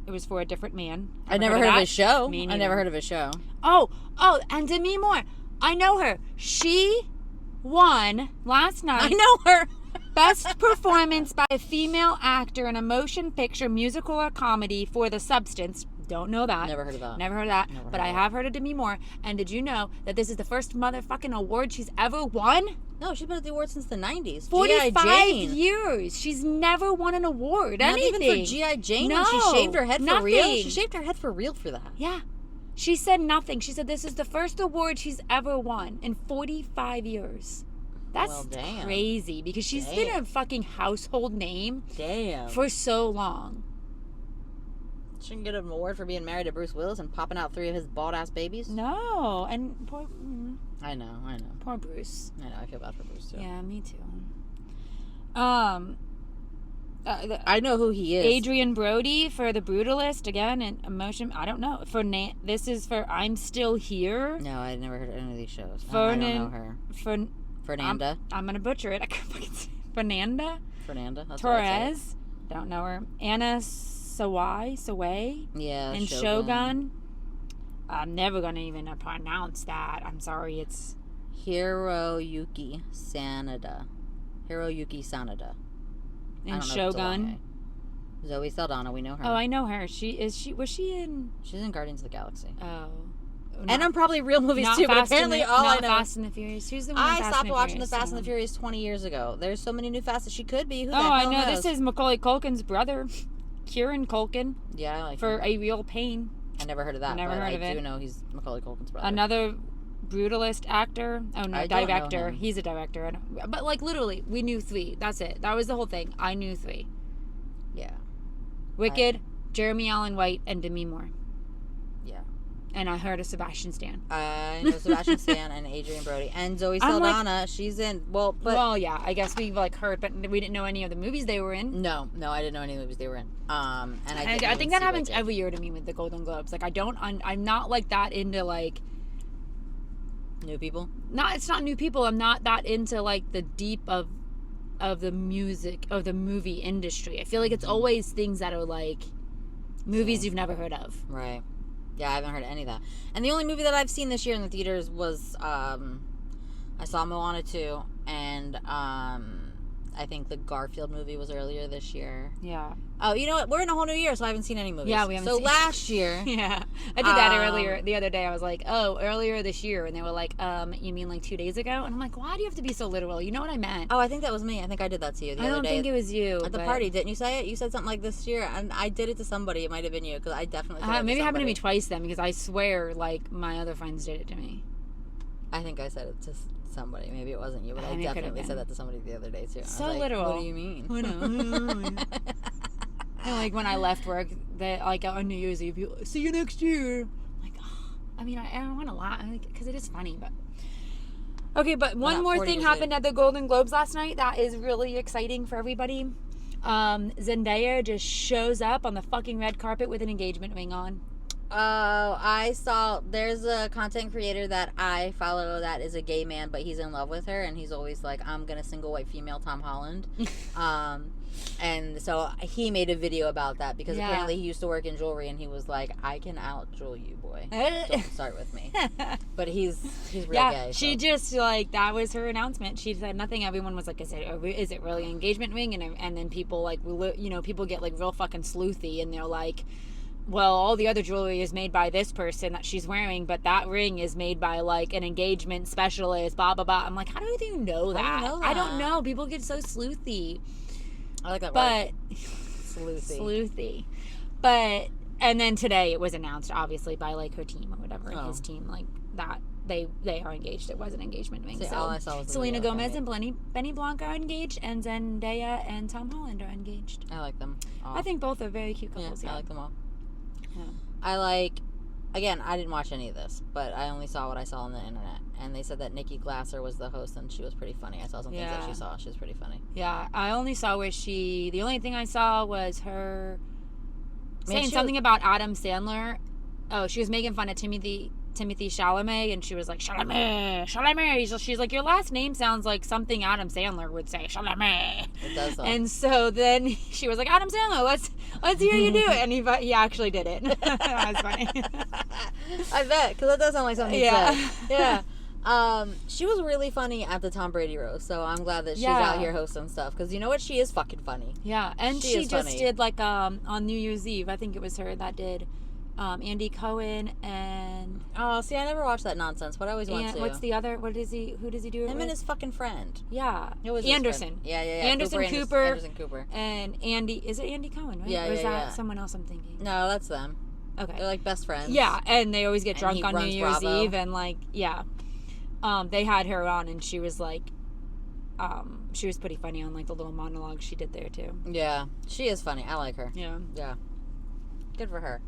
S2: It was for a different man.
S1: I never heard of his show. I never heard of his show.
S2: Oh, and Demi Moore. I know her. She won last night.
S1: I know her.
S2: Best Performance by a Female Actor in a Motion Picture, Musical, or Comedy for The Substance. Don't know that.
S1: Never heard of that.
S2: Never heard of that. But I have heard of Demi Moore. And did you know that this is the first motherfucking award she's ever won?
S1: No, she's been at the award since the 90s.
S2: 45 years. She's never won an award.
S1: Not
S2: anything.
S1: even for G.I. Jane
S2: No,
S1: when she shaved her head for
S2: nothing.
S1: real. She shaved her head for real for that.
S2: Yeah. She said nothing. She said this is the first award she's ever won in 45 years. That's crazy because she's been a fucking household name for so long.
S1: She can get an award for being married to Bruce Willis and popping out 3 of his bald-ass babies?
S2: No. And poor...
S1: I know.
S2: Poor Bruce.
S1: I know. I feel bad for Bruce, too.
S2: Yeah, me too.
S1: I know who he is.
S2: Adrian Brody for The Brutalist, again, and Emotion. I don't know. This is for I'm Still Here.
S1: No, I never heard of any of these shows. I don't know her. Fernanda.
S2: I'm going to butcher it. I can't fucking say it. Fernanda.
S1: That's
S2: Torres. Don't know her. Anna Sawai.
S1: Yeah,
S2: and Shogun. I'm never going to even pronounce that. I'm sorry. It's
S1: Hiroyuki Sanada.
S2: And Shogun.
S1: Zoe Saldana, we know her.
S2: Oh, I know her. Was she in...
S1: She's in Guardians of the Galaxy.
S2: Oh.
S1: And I'm probably real movies too, but apparently all I know...
S2: Fast and the Furious. Who's the one
S1: I stopped watching the Fast and the Furious 20 years ago. There's so many new Fast she could be. Who the hell
S2: I know.
S1: knows?
S2: This is Macaulay Culkin's brother, Kieran Culkin.
S1: Yeah, I like
S2: For
S1: him.
S2: A Real Pain.
S1: I never heard of that.
S2: Never heard of it.
S1: I do know he's Macaulay Culkin's brother.
S2: Another brutalist actor. Oh no, director.
S1: Know him.
S2: He's a director. But like literally, we knew 3. That's it. That was the whole thing. I knew 3.
S1: Yeah.
S2: Wicked, Jeremy Allen White, and Demi Moore.
S1: Yeah.
S2: And I heard of Sebastian Stan.
S1: I know Sebastian Stan and Adrian Brody and Zoe Saldana. She's in. Well,
S2: yeah. I guess we heard, but we didn't know any of the movies they were in.
S1: No, I didn't know any movies they were in. And
S2: I think that happens every year to me with the Golden Globes. Like I'm not like that into like
S1: new people.
S2: It's not new people. I'm not that into like the deep of the music of the movie industry. I feel like it's always things that are like movies you've never heard of.
S1: Right. Yeah, I haven't heard any of that. And the only movie that I've seen this year in the theaters was I saw Moana 2 and I think the Garfield movie was earlier this year.
S2: Yeah.
S1: Oh, you know what? We're in a whole new year, so I haven't seen any movies.
S2: Yeah, we haven't seen
S1: last year.
S2: Yeah. I did that earlier the other day. I was like, oh, earlier this year. And they were like, you mean like 2 days ago? And I'm like, why do you have to be so literal? You know what I meant?
S1: Oh, I think that was me. I think I did that to you the other day.
S2: I don't think it was you.
S1: At the party, didn't you say it? You said something like this year, and I did it to somebody. It might have been you, because I definitely said it
S2: maybe
S1: to
S2: it happened to me
S1: somebody.
S2: twice then, because I swear, like, my other friends did it to me.
S1: I think I said it to somebody. Maybe it wasn't you, but I definitely said that to somebody the other day, too.
S2: So
S1: I was like,
S2: literal.
S1: What do you mean?
S2: I know. And like when I left work, like on New Year's Eve, people, see you next year. I'm like, oh. I mean, I don't want to laugh because it is funny, but okay. But one more thing happened at the Golden Globes last night that is really exciting for everybody. Zendaya just shows up on the fucking red carpet with an engagement ring on.
S1: Oh, I saw. There's a content creator that I follow that is a gay man, but he's in love with her, and he's always like, "I'm gonna single white female Tom Holland." And so he made a video about that because apparently he used to work in jewelry, and he was like, "I can out jewel you, boy. Don't start with me." But he's real gay. So.
S2: She just like that was her announcement. She said nothing. Everyone was like, "Is it really an engagement ring?" And then people like people get like real fucking sleuthy, and they're like, well, all the other jewelry is made by this person that she's wearing, but that ring is made by like an engagement specialist, blah blah blah. I'm like, how do you know that? I don't know. People get so sleuthy.
S1: I like that word.
S2: Sleuthy. But And then today it was announced, obviously, by like her team or whatever, and his
S1: Oh.
S2: team, like that they are engaged. It was an engagement ring.
S1: See,
S2: So
S1: all I saw was the
S2: Selena
S1: video,
S2: Gomez
S1: okay.
S2: and Benny Blanc are engaged, and Zendaya and Tom Holland are engaged.
S1: I like them all.
S2: I think both are very cute
S1: Yeah,
S2: couples.
S1: I like them all.
S2: Yeah.
S1: I like, again, I didn't watch any of this, but I only saw what I saw on the internet. And they said that Nikki Glasser was the host, and she was pretty funny. I saw some things that
S2: Yeah.
S1: she saw. She was pretty funny.
S2: Yeah, I only saw where the only thing I saw was her saying
S1: she
S2: something about Adam Sandler. Oh, she was making fun of Timothy Chalamet, and she was like, Chalamet. She's like, your last name sounds like something Adam Sandler would say, Chalamet.
S1: It does, though.
S2: And so then she was like, Adam Sandler, let's hear you do it. And he actually did it. That was funny.
S1: I bet, because that does sound like something he
S2: Yeah.
S1: said. Yeah. She was really funny at the Tom Brady roast, so I'm glad that she's out here hosting stuff, because you know what? She is fucking funny.
S2: Yeah, and
S1: She
S2: she
S1: is
S2: just
S1: funny.
S2: did like on New Year's Eve, I think it was her that did Andy Cohen and
S1: Oh, see, I never watched that nonsense, but I always want to.
S2: what's the other? Who does he do it
S1: Him
S2: with?
S1: and his fucking friend.
S2: Yeah,
S1: It was his
S2: Anderson.
S1: friend. Yeah.
S2: Anderson Cooper.
S1: Anderson Cooper.
S2: And Andy, is it Andy Cohen, right?
S1: Yeah,
S2: or is
S1: yeah,
S2: that
S1: yeah.
S2: someone else I'm thinking?
S1: No, that's them.
S2: Okay.
S1: They're like best friends.
S2: Yeah, and they always get
S1: And
S2: drunk
S1: he
S2: on New
S1: runs
S2: Year's
S1: Bravo.
S2: Eve, and like, yeah. They had her on, and she was like, she was pretty funny on like the little monologue she did there too.
S1: Yeah, she is funny. I like her.
S2: Yeah.
S1: Yeah. Good for her.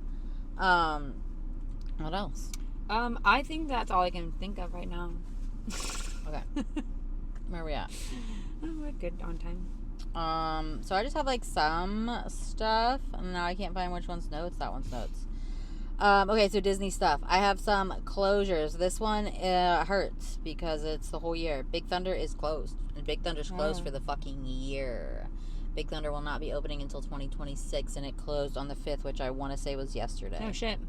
S1: What else?
S2: I think that's all I can think of right now.
S1: Okay. Where are we at?
S2: Oh, we're good on time.
S1: So I just have like some stuff, and now I can't find which one's notes. That one's notes. Okay, so Disney stuff. I have some closures. This one hurts because it's the whole year. Big Thunder is closed, and Big Thunder's closed for the fucking year. Big Thunder will not be opening until 2026, and it closed on the 5th, which I want to say was yesterday.
S2: Oh shit.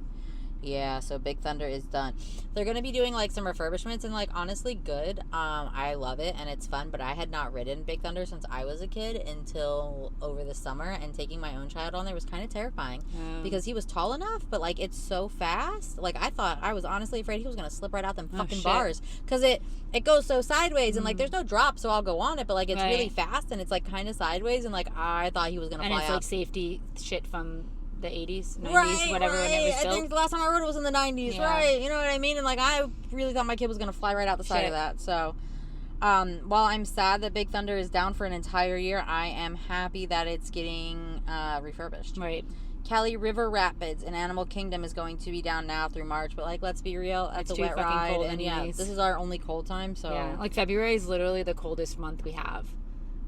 S1: Yeah, so Big Thunder is done. They're going to be doing, like, some refurbishments, and, like, honestly, good. I love it, and it's fun, but I had not ridden Big Thunder since I was a kid until over the summer, and taking my own child on there was kind of terrifying, because he was tall enough, but, like, it's so fast. Like, I was honestly afraid he was going to slip right out them fucking bars, because it goes so sideways, and, like, there's no drop, so I'll go on it, but, like, it's really fast, and it's, like, kind of sideways, and, like, I thought he was going to fly out.
S2: And it's, like, safety shit from the 80s, 90s,
S1: right,
S2: whatever, when it was built.
S1: I think the last time I rode it was in the 90s,
S2: Yeah.
S1: right? You know what I mean? And, like, I really thought my kid was going to fly right out the side of that. So, while I'm sad that Big Thunder is down for an entire year, I am happy that it's getting refurbished.
S2: Right.
S1: Cali River Rapids in Animal Kingdom is going to be down now through March, but, like, let's be real, that's
S2: It's
S1: a
S2: too
S1: wet
S2: fucking
S1: ride.
S2: cold
S1: And, yeah,
S2: anyways.
S1: this is our only cold time, so.
S2: Yeah, like February is literally the coldest month we have.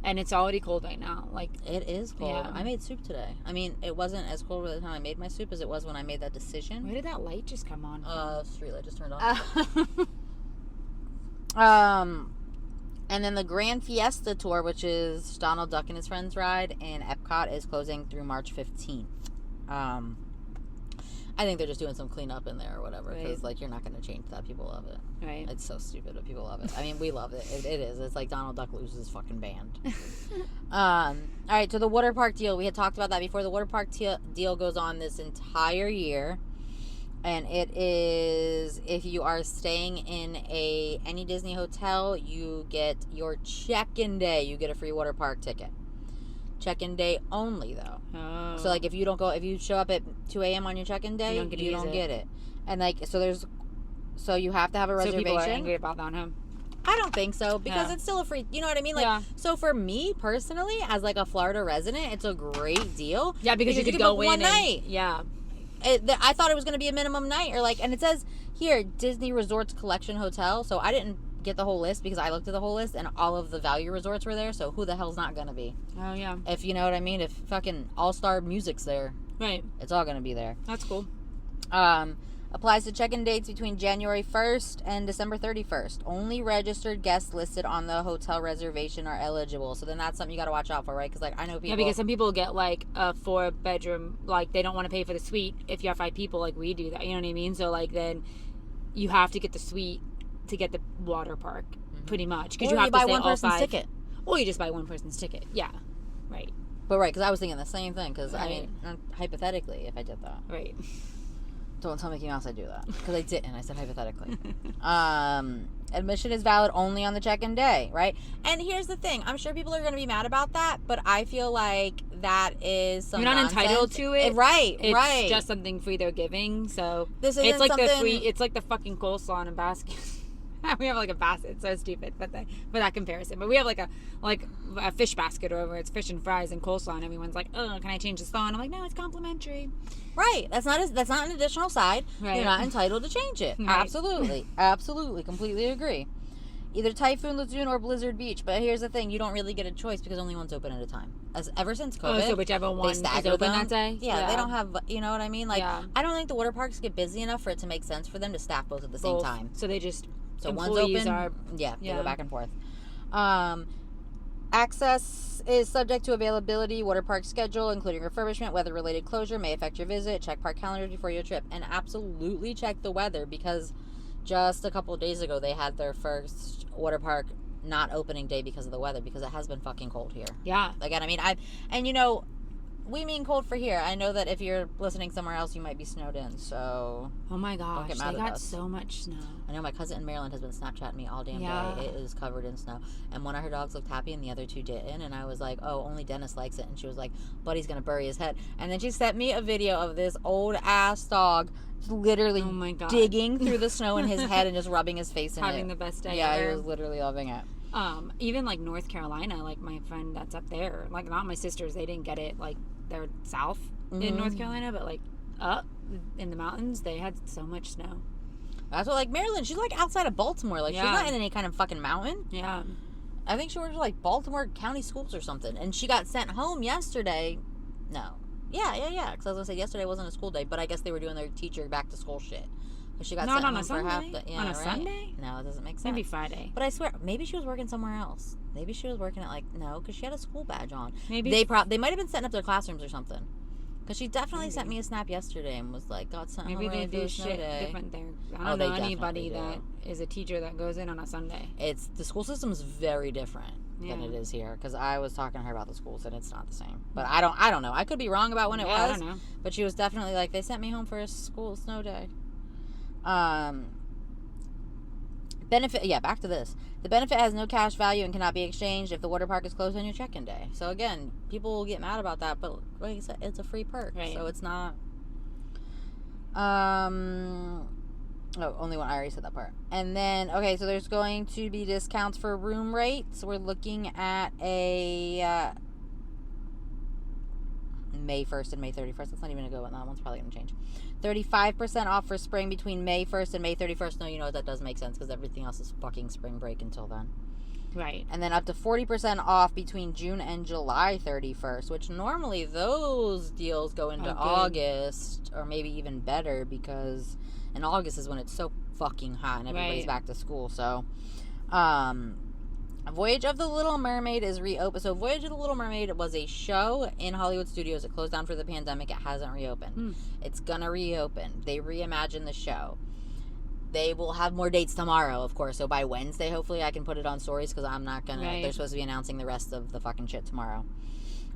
S2: And it's already cold right now. Like,
S1: it is cold.
S2: Yeah.
S1: I made soup today. I mean, it wasn't as cold by the time I made my soup as it was when I made that decision.
S2: where did that light just come on?
S1: Street light just turned on. And then the Grand Fiesta Tour, which is Donald Duck and his friends ride in Epcot, is closing through March 15th. I think they're just doing some cleanup in there or whatever, because like, you're not going to change that. People love it.
S2: Right.
S1: It's so stupid, but people love it. I mean, we love it. It is. It's like Donald Duck loses his fucking band. All right, so the water park deal. We had talked about that before. The water park deal goes on this entire year. And it is, if you are staying in any Disney hotel, you get your check-in day. You get a free water park ticket. Check-in day only, though.
S2: Oh.
S1: So, like, if you show up at 2 a.m. on your check-in day, you don't get it. And, like, so you have to have a reservation.
S2: So people are angry about that, huh?
S1: I don't think so, because it's still a free, you know what I mean? Like, so for me, personally, as, like, a Florida resident, it's a great deal.
S2: Yeah, because you could
S1: book
S2: go in
S1: one night.
S2: Yeah.
S1: I thought it was going to be a minimum night, or, like, and it says here, Disney Resorts Collection Hotel, so I didn't get the whole list because I looked at the whole list and all of the value resorts were there, so who the hell's not gonna be?
S2: Oh yeah.
S1: If you know what I mean, if fucking all-star music's there,
S2: right,
S1: it's all gonna be there.
S2: That's cool.
S1: Applies to check-in dates between January 1st and December 31st. Only registered guests listed on the hotel reservation are eligible. So then that's something you got to watch out for, right? Because, like, I know people...
S2: Yeah, because some people get, like, a 4-bedroom, like, they don't want to pay for the suite if you have 5 people, like we do that, you know what I mean? So, like, then you have to get the suite to get the water park, pretty much. Because you have to
S1: buy
S2: stay
S1: one
S2: all
S1: person's
S2: 5.
S1: ticket.
S2: Or you just buy one person's ticket. Yeah, right.
S1: But, right, because I was thinking the same thing. Because,
S2: Right.
S1: I mean, hypothetically, if I did that.
S2: Right.
S1: Don't tell Mickey Mouse I do that. Because I didn't. I said hypothetically. Admission is valid only on the check-in day, right? And here's the thing. I'm sure people are going to be mad about that, but I feel like that is some
S2: You're not
S1: nonsense.
S2: entitled to it.
S1: Right,
S2: it's
S1: right.
S2: It's just something free they're giving. So
S1: this isn't
S2: it's like
S1: something...
S2: it's like the fucking coleslaw in a basket. We have like a basket. It's so stupid, but that comparison. But we have like a fish basket over. It's fish and fries and coleslaw, and everyone's like, "Oh, can I change the slaw?" And I'm like, "No, it's complimentary."
S1: Right. That's not an additional side.
S2: Right.
S1: You're not entitled to change it.
S2: Right.
S1: Absolutely, completely agree. Either Typhoon Lagoon or Blizzard Beach. But here's the thing: you don't really get a choice because only one's open at a time. Ever since COVID,
S2: so whichever one is open that day.
S1: Yeah, they don't have. You know what I mean? Like,
S2: yeah.
S1: I don't think the water parks get busy enough for it to make sense for them to staff both at the same time.
S2: So they just.
S1: So one's open, they go back and forth. Access is subject to availability, water park schedule, including refurbishment, weather-related closure may affect your visit. Check park calendars before your trip, and absolutely check the weather because just a couple of days ago they had their first water park not opening day because of the weather because it has been fucking cold here.
S2: Yeah.
S1: Again, I mean, we mean cold for here. I know that if you're listening somewhere else, you might be snowed in, so...
S2: Oh my gosh,
S1: they got
S2: so much snow.
S1: I know my cousin in Maryland has been Snapchatting me all damn day. It is covered in snow. And one of her dogs looked happy and the other two didn't. And I was like, oh, only Dennis likes it. And she was like, Buddy's going to bury his head. And then she sent me a video of this old-ass dog literally digging through the snow in his head and just rubbing his face in it.
S2: Having the best day
S1: ever.
S2: ever.
S1: He was literally loving it.
S2: Even like North Carolina, like my friend that's up there, like not my sisters, they didn't get it, like they're south in North Carolina, but like up in the mountains, they had so much snow.
S1: That's what, like Maryland, she's like outside of Baltimore, like she's not in any kind of fucking mountain.
S2: Yeah.
S1: I think she works for like Baltimore County Schools or something, and she got sent home yesterday. No. Yeah, because I was gonna say yesterday wasn't a school day, but I guess they were doing their teacher back to school shit. She got
S2: Not
S1: sent
S2: on
S1: home
S2: a Sunday.
S1: For half the,
S2: on a Sunday?
S1: No, it doesn't make sense.
S2: Maybe Friday.
S1: But I swear, maybe she was working somewhere else. Maybe she was working at no, because she had a school badge on.
S2: Maybe
S1: they might have been setting up their classrooms or something. Because she definitely sent me a snap yesterday and was like, "God, sent
S2: maybe
S1: home
S2: they
S1: early
S2: do shit
S1: day."
S2: different there. I don't know anybody that is a teacher that goes in on a Sunday.
S1: The school system is very different than it is here. Because I was talking to her about the schools and it's not the same. But I don't know. I could be wrong about when it was.
S2: I don't know.
S1: But she was definitely like, they sent me home for a school snow day. Benefit, back to this. The benefit has no cash value and cannot be exchanged if the water park is closed on your check-in day. So again, people will get mad about that, but like I said, it's a free perk. Right. So it's not... only one. I already said that part. And then, okay, so there's going to be discounts for room rates. We're looking at a... May 1st and May 31st. That's not even a good one. That one's probably going to change. 35% off for spring between May 1st and May 31st. No, you know what? That does make sense because everything else is fucking spring break until then.
S2: Right.
S1: And then up to 40% off between June and July 31st, which normally those deals go into August or maybe even better because in August is when it's so fucking hot and everybody's back to school. So, Voyage of the Little Mermaid is reopened. So Voyage of the Little Mermaid was a show in Hollywood Studios. It closed down for the pandemic. It hasn't reopened. It's gonna reopen. They reimagined the show. They will have more dates tomorrow, of course. So by Wednesday, hopefully, I can put it on stories because I'm not gonna. They're supposed to be announcing the rest of the fucking shit tomorrow.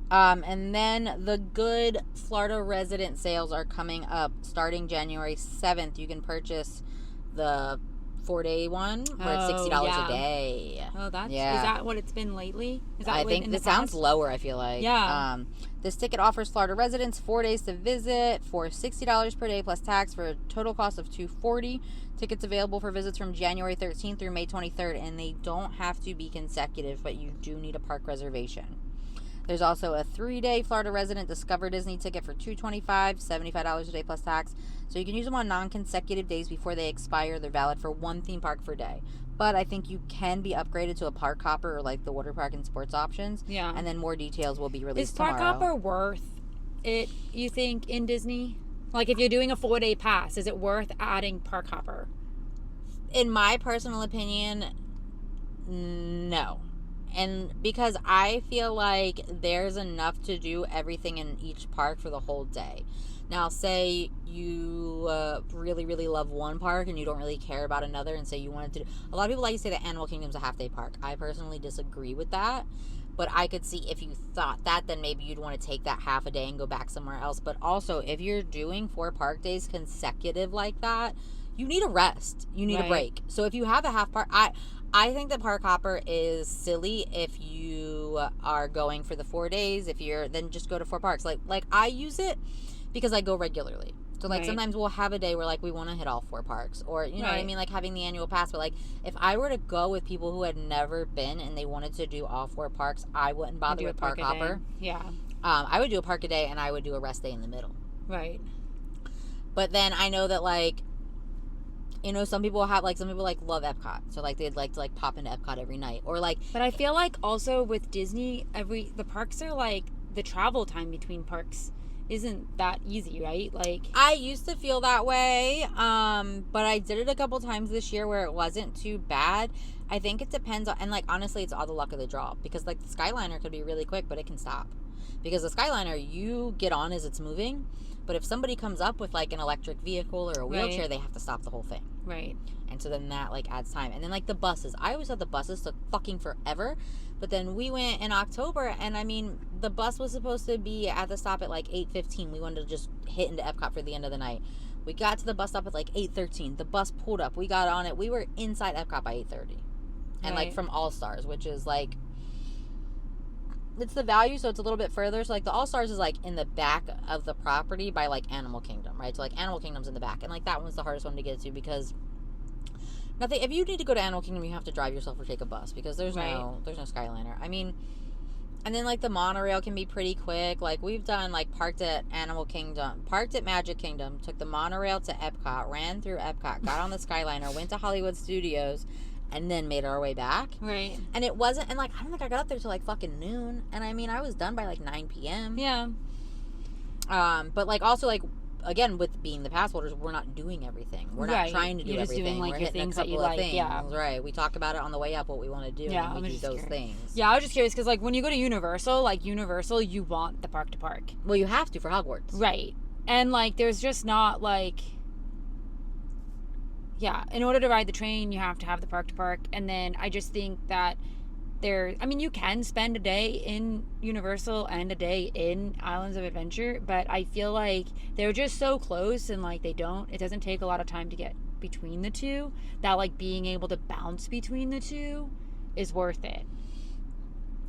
S1: And then the Good Florida resident sales are coming up starting January 7th. You can purchase the 4-day one where it's $60 a day.
S2: Oh, is that what it's been lately?
S1: I think this sounds lower, I feel like.
S2: Yeah.
S1: This ticket offers Florida residents 4 days to visit for $60 per day plus tax for a total cost of $240. Tickets available for visits from January 13th through May 23rd, and they don't have to be consecutive, but you do need a park reservation. There's also a 3-day Florida resident Discover Disney ticket for $225, $75 a day plus tax. So you can use them on non-consecutive days before they expire. They're valid for one theme park per day. But I think you can be upgraded to a park hopper or like the water park and sports options. Yeah. And then more details will be released tomorrow.
S2: Is park hopper worth it, you think, in Disney? Like if you're doing a 4-day pass, is it worth adding park hopper?
S1: In my personal opinion, no. And because I feel like there's enough to do everything in each park for the whole day. Now, say you really, really love one park and you don't really care about another, and say you wanted to do... A lot of people like to say that Animal Kingdom's a half-day park. I personally disagree with that. But I could see if you thought that, then maybe you'd want to take that half a day and go back somewhere else. But also, if you're doing 4 park days consecutive like that, you need a rest. You need a break. So if you have a half park, I think the park hopper is silly if you are going for the 4 days. If you're, then just go to 4 parks. Like I use it because I go regularly. So, like, sometimes we'll have a day where, like, we want to hit all 4 parks. Or, you know what I mean? Like, having the annual pass. But, like, if I were to go with people who had never been and they wanted to do all 4 parks, I wouldn't bother with park hopper.
S2: Yeah.
S1: I would do a park a day, and I would do a rest day in the middle.
S2: Right.
S1: But then I know that, like, you know, some people, love Epcot. So, like, they'd like to, like, pop into Epcot every night. Or, like...
S2: But I feel like also with Disney, the parks are, like, the travel time between parks isn't that easy, right? Like,
S1: I used to feel that way, but I did it a couple times this year where it wasn't too bad. I think it depends on, and like honestly, it's all the luck of the draw, because like the Skyliner could be really quick, but it can stop, because the Skyliner, you get on as it's moving, but if somebody comes up with like an electric vehicle or a wheelchair, they have to stop the whole thing.
S2: Right.
S1: And so then that like adds time. And then like the buses, I always thought the buses took fucking forever. But then we went in October, and I mean, the bus was supposed to be at the stop at like 8:15. We wanted to just hit into Epcot for the end of the night. We got to the bus stop at like 8:13. The bus pulled up. We got on it. We were inside Epcot by 8:30. And like from All Stars, which is like, it's the value, so it's a little bit further. So like the All Stars is like in the back of the property by like Animal Kingdom, right? So like Animal Kingdom's in the back. And like that one's the hardest one to get to, because if you need to go to Animal Kingdom, you have to drive yourself or take a bus, because there's no Skyliner. I mean, and then like the monorail can be pretty quick. Like we've done like parked at Magic Kingdom, took the monorail to Epcot, ran through Epcot, got on the Skyliner, went to Hollywood Studios, and then made our way back.
S2: Right.
S1: And it wasn't, and like I don't think I got up there till like fucking noon. And I mean, I was done by like 9 p.m.
S2: Yeah.
S1: But like also like, again, with being the pass holders, we're not doing everything. We're not trying to do
S2: You're just
S1: everything.
S2: doing, like,
S1: we're
S2: your
S1: hitting
S2: things
S1: a couple
S2: that you
S1: of
S2: like.
S1: things.
S2: Yeah.
S1: Right. We talk about it on the way up, what we want to do,
S2: Yeah,
S1: and we do those things.
S2: Yeah, I was just curious, because like when you go to Universal, you want the park to park.
S1: Well, you have to for Hogwarts.
S2: Right. And like there's just not like, yeah, in order to ride the train, you have to have the park to park. And then I just think that you can spend a day in Universal and a day in Islands of Adventure, but I feel like they're just so close, and like it doesn't take a lot of time to get between the two, that like being able to bounce between the two is worth it.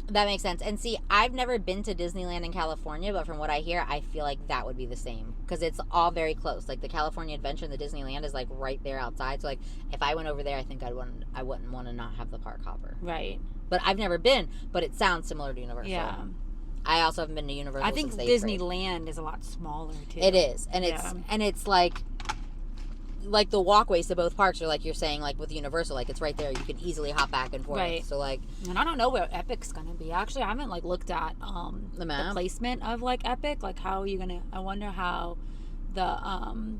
S1: That makes sense. And see, I've never been to Disneyland in California, but from what I hear, I feel like that would be the same, because it's all very close. Like the California Adventure and the Disneyland is like right there outside. So like if I went over there, I think I wouldn't want to not have the park hopper.
S2: Right.
S1: But I've never been, but it sounds similar to Universal.
S2: Yeah.
S1: I also haven't been to Universal.
S2: I think
S1: since 8th grade.
S2: Disneyland is a lot smaller too.
S1: It is, and it's like the walkways to both parks are like you're saying, like with Universal, like it's right there. You can easily hop back and forth.
S2: Right.
S1: So like,
S2: and I don't know where Epic's gonna be. Actually, I haven't like looked at
S1: the map,
S2: the placement of like Epic. Like how are you gonna? I wonder how the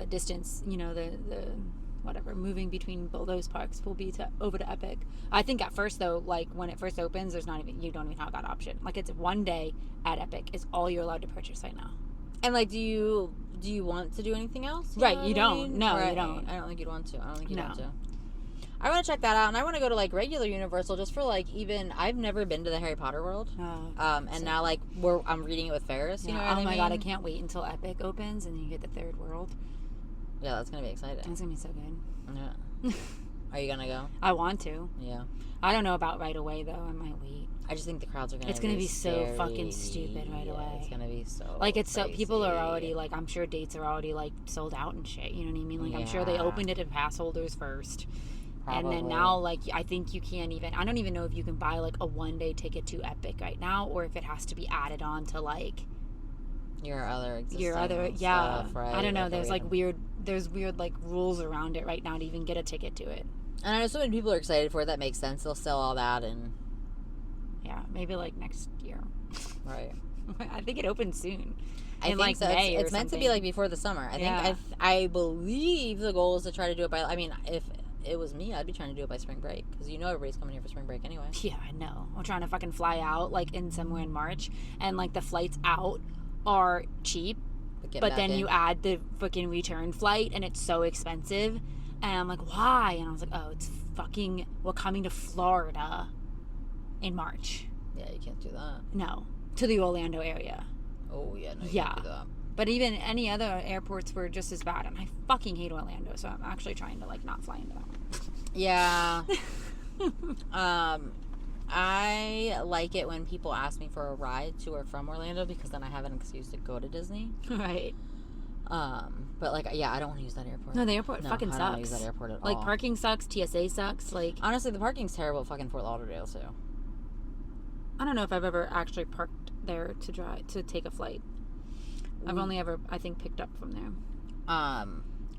S2: distance, you know, the whatever moving between both those parks will be over to Epic. I think at first though, like when it first opens, you don't even have that option. Like it's 1 day at Epic is all you're allowed to purchase right now.
S1: And like, do you want to do anything else?
S2: Right, you don't.
S1: Mean?
S2: No,
S1: right.
S2: you don't.
S1: I don't think you'd want to. I don't think you'd
S2: No.
S1: want to. I want to check that out, and I want to go to like regular Universal just for like I've never been to the Harry Potter world. And now like I'm reading it with Ferris. You know what I mean?
S2: Oh my god, I can't wait until Epic opens and you get the third world.
S1: Yeah, that's gonna be exciting.
S2: That's gonna be so good.
S1: Yeah. Are you gonna go?
S2: I want to.
S1: Yeah.
S2: I don't know about right away though. I might wait.
S1: I just think the crowds are gonna.
S2: It's gonna be so fucking stupid right away.
S1: It's gonna be so.
S2: Like it's
S1: crazy.
S2: so people are already like, I'm sure dates are already like sold out and shit. You know what I mean? Like I'm sure they opened it to pass holders first. Probably. And then now, like, I think you can't even, I don't even know if you can buy, like, a 1-day ticket to Epic right now, or if it has to be added on to, like,
S1: your other
S2: stuff,
S1: right?
S2: I don't know. There's, like, weird, like, rules around it right now to even get a ticket to it.
S1: And I know so many people are excited for it. That makes sense. They'll sell all that and...
S2: Yeah, maybe, like, next year.
S1: Right.
S2: I think it opens soon.
S1: I think
S2: like
S1: so.
S2: May
S1: it's meant to be, like, before the summer. I believe the goal is to try to do it by, I mean, if it was me, I'd be trying to do it by spring break, because you know everybody's coming here for spring break anyway.
S2: Yeah, I know. I'm trying to fucking fly out like in somewhere in March, and like the flights out are cheap, but then you add the fucking return flight and it's so expensive, and I'm like, why? And I was like, oh, it's fucking, we're coming to Florida in March.
S1: Yeah, you can't do that.
S2: No, to the Orlando area.
S1: Oh yeah, no, you
S2: yeah.
S1: can't do that.
S2: But even any other airports were just as bad. And I fucking hate Orlando, so I'm actually trying to, like, not fly into that.
S1: Yeah. I like it when people ask me for a ride to or from Orlando because then I have an excuse to go to Disney.
S2: Right.
S1: But, like, yeah, I don't want to use that airport.
S2: No, the airport fucking sucks.
S1: I don't want to use that airport at all.
S2: Like, parking sucks. TSA sucks. Like,
S1: honestly, the parking's terrible at fucking Fort Lauderdale, too.
S2: I don't know if I've ever actually parked there to take a flight. I've only ever, I think, picked up from there.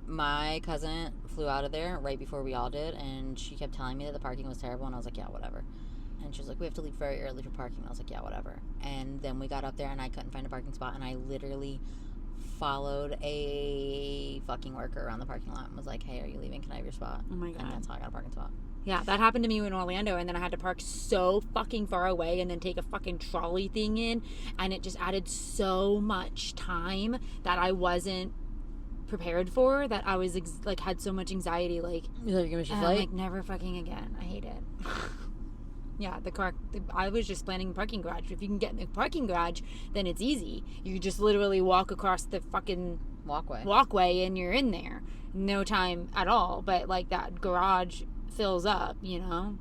S1: My cousin flew out of there right before we all did, and she kept telling me that the parking was terrible, and I was like, yeah, whatever. And she was like, we have to leave very early for parking. I was like, yeah, whatever. And then we got up there, and I couldn't find a parking spot, and I literally followed a fucking worker around the parking lot and was like, hey, are you leaving? Can I have your spot?
S2: Oh my God.
S1: And that's how I got a parking spot.
S2: Yeah, that happened to me in Orlando, and then I had to park so fucking far away and then take a fucking trolley thing in, and it just added so much time that I wasn't prepared for, that I was had so much anxiety, like,
S1: You thought you were gonna miss your flight?
S2: like, never fucking again. I hate it. Yeah, I was just planning parking garage. If you can get in the parking garage, then it's easy. You just literally walk across the fucking walkway and you're in there. No time at all. But, like, that garage fills up, you know?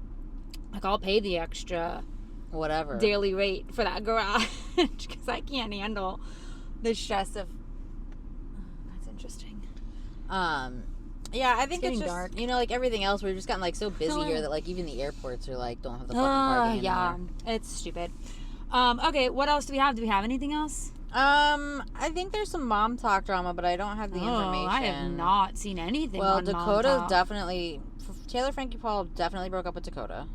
S2: Like, I'll pay the extra
S1: Whatever.
S2: daily rate for that garage because I can't handle the stress of... That's interesting.
S1: Yeah, I think it's just,
S2: dark.
S1: you know, like everything else, we've just gotten, like, so busy here that, like, even the airports are, like, don't have the fucking parking
S2: yeah,
S1: anymore.
S2: it's stupid. Okay, what else do we have? Do we have anything else?
S1: I think there's some mom talk drama, but I don't have the information.
S2: I have not seen anything on
S1: Dakota
S2: Mom Talk.
S1: definitely... Taylor Frankie Paul definitely broke up with Dakota.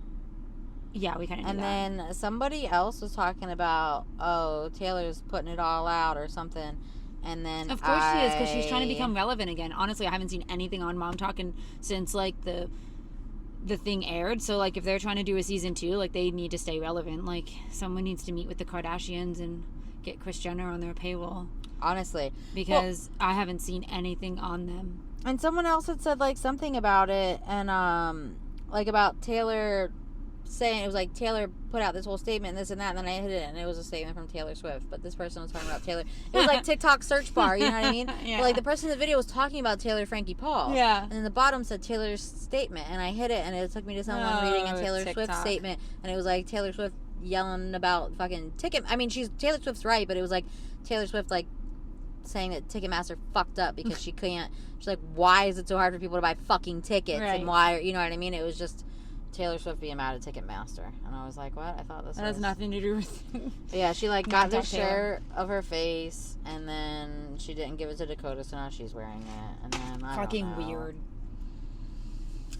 S2: Yeah, we kind of
S1: And then somebody else was talking about, oh, Taylor's putting it all out or something. And then
S2: of course she is, because she's trying to become relevant again. Honestly, I haven't seen anything on Mom Talk since, like, the thing aired. So, like, if they're trying to do a season 2, like, they need to stay relevant. Like, someone needs to meet with the Kardashians and get Kris Jenner on their payroll.
S1: Honestly.
S2: Because I haven't seen anything on them.
S1: And someone else had said, like, something about it, and, like, about Taylor saying, it was like, Taylor put out this whole statement, and this and that, and then I hit it, and it was a statement from Taylor Swift, but this person was talking about Taylor. It was like TikTok search bar, you know what I mean?
S2: Yeah.
S1: But, like, the person in the video was talking about Taylor Frankie Paul.
S2: Yeah.
S1: And then the bottom said Taylor's statement, and I hit it, and it took me to someone reading a Taylor Swift statement, and it was like Taylor Swift yelling about fucking ticket. I mean, Taylor Swift's right, but it was like Taylor Swift, like, saying that Ticketmaster fucked up because she can't. She's like, why is it so hard for people to buy fucking tickets?
S2: Right.
S1: And why, you know what I mean? It was just Taylor Swift being mad at Ticketmaster. And I was like, what? I thought this
S2: That has nothing to do with
S1: Yeah, she, like, got this
S2: Taylor.
S1: shirt of her face, and then she didn't give it to Dakota, so now she's wearing it. And then, I
S2: fucking
S1: don't know.
S2: weird.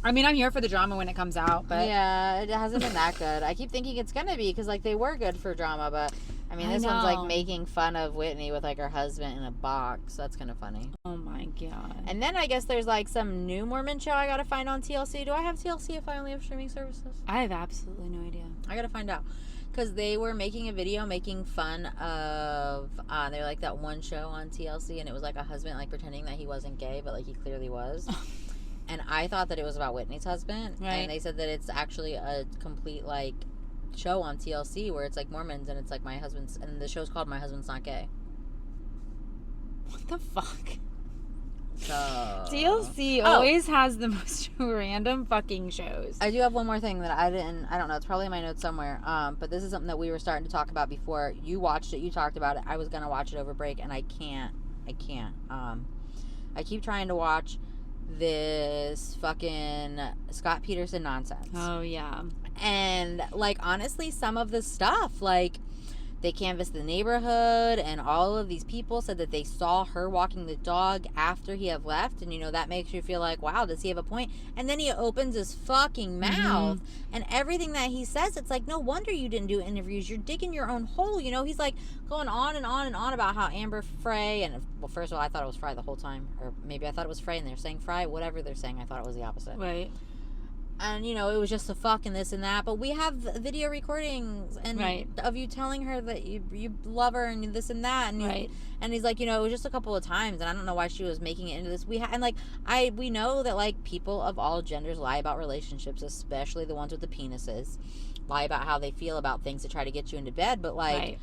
S2: I mean, I'm here for the drama when it comes out, but...
S1: Yeah, it hasn't been that good. I keep thinking it's gonna be, because, like, they were good for drama, but... I mean, this one's, like, making fun of Whitney with, like, her husband in a box. That's kind of funny.
S2: Oh, my God.
S1: And then I guess there's, like, some new Mormon show I gotta find on TLC. Do I have TLC if I only have streaming services?
S2: I have absolutely no idea.
S1: I gotta find out. Because they were making a video making fun of... they're, like, that one show on TLC, and it was, like, a husband, like, pretending that he wasn't gay, but, like, he clearly was. And I thought that it was about Whitney's husband.
S2: Right.
S1: And they said that it's actually a complete, like... show on TLC where it's like Mormons and it's like my husband's, and the show's called My Husband's Not Gay.
S2: What the fuck?
S1: So
S2: TLC always has the most random fucking shows.
S1: I do have one more thing that I don't know, it's probably in my notes somewhere, but this is something that we were starting to talk about before you watched it, you talked about it. I was gonna watch it over break and I can't. I keep trying to watch this fucking Scott Peterson nonsense.
S2: Oh, yeah.
S1: And, like, honestly, some of the stuff, like, they canvassed the neighborhood, and all of these people said that they saw her walking the dog after he had left, and, you know, that makes you feel like, wow, does he have a point? And then he opens his fucking mouth, and everything that he says, it's like, no wonder you didn't do interviews. You're digging your own hole, you know? He's, like, going on and on and on about how Amber Frey, and, well, first of all, I thought it was Fry the whole time, or maybe I thought it was Frey, and they're saying Fry, whatever they're saying, I thought it was the opposite.
S2: Right.
S1: And, you know, it was just a fuck and this and that. But we have video recordings and of you telling her that you love her and this and that. And and he's like, you know, it was just a couple of times. And I don't know why she was making it into this. We know that, like, people of all genders lie about relationships, especially the ones with the penises. Lie about how they feel about things to try to get you into bed. But, like,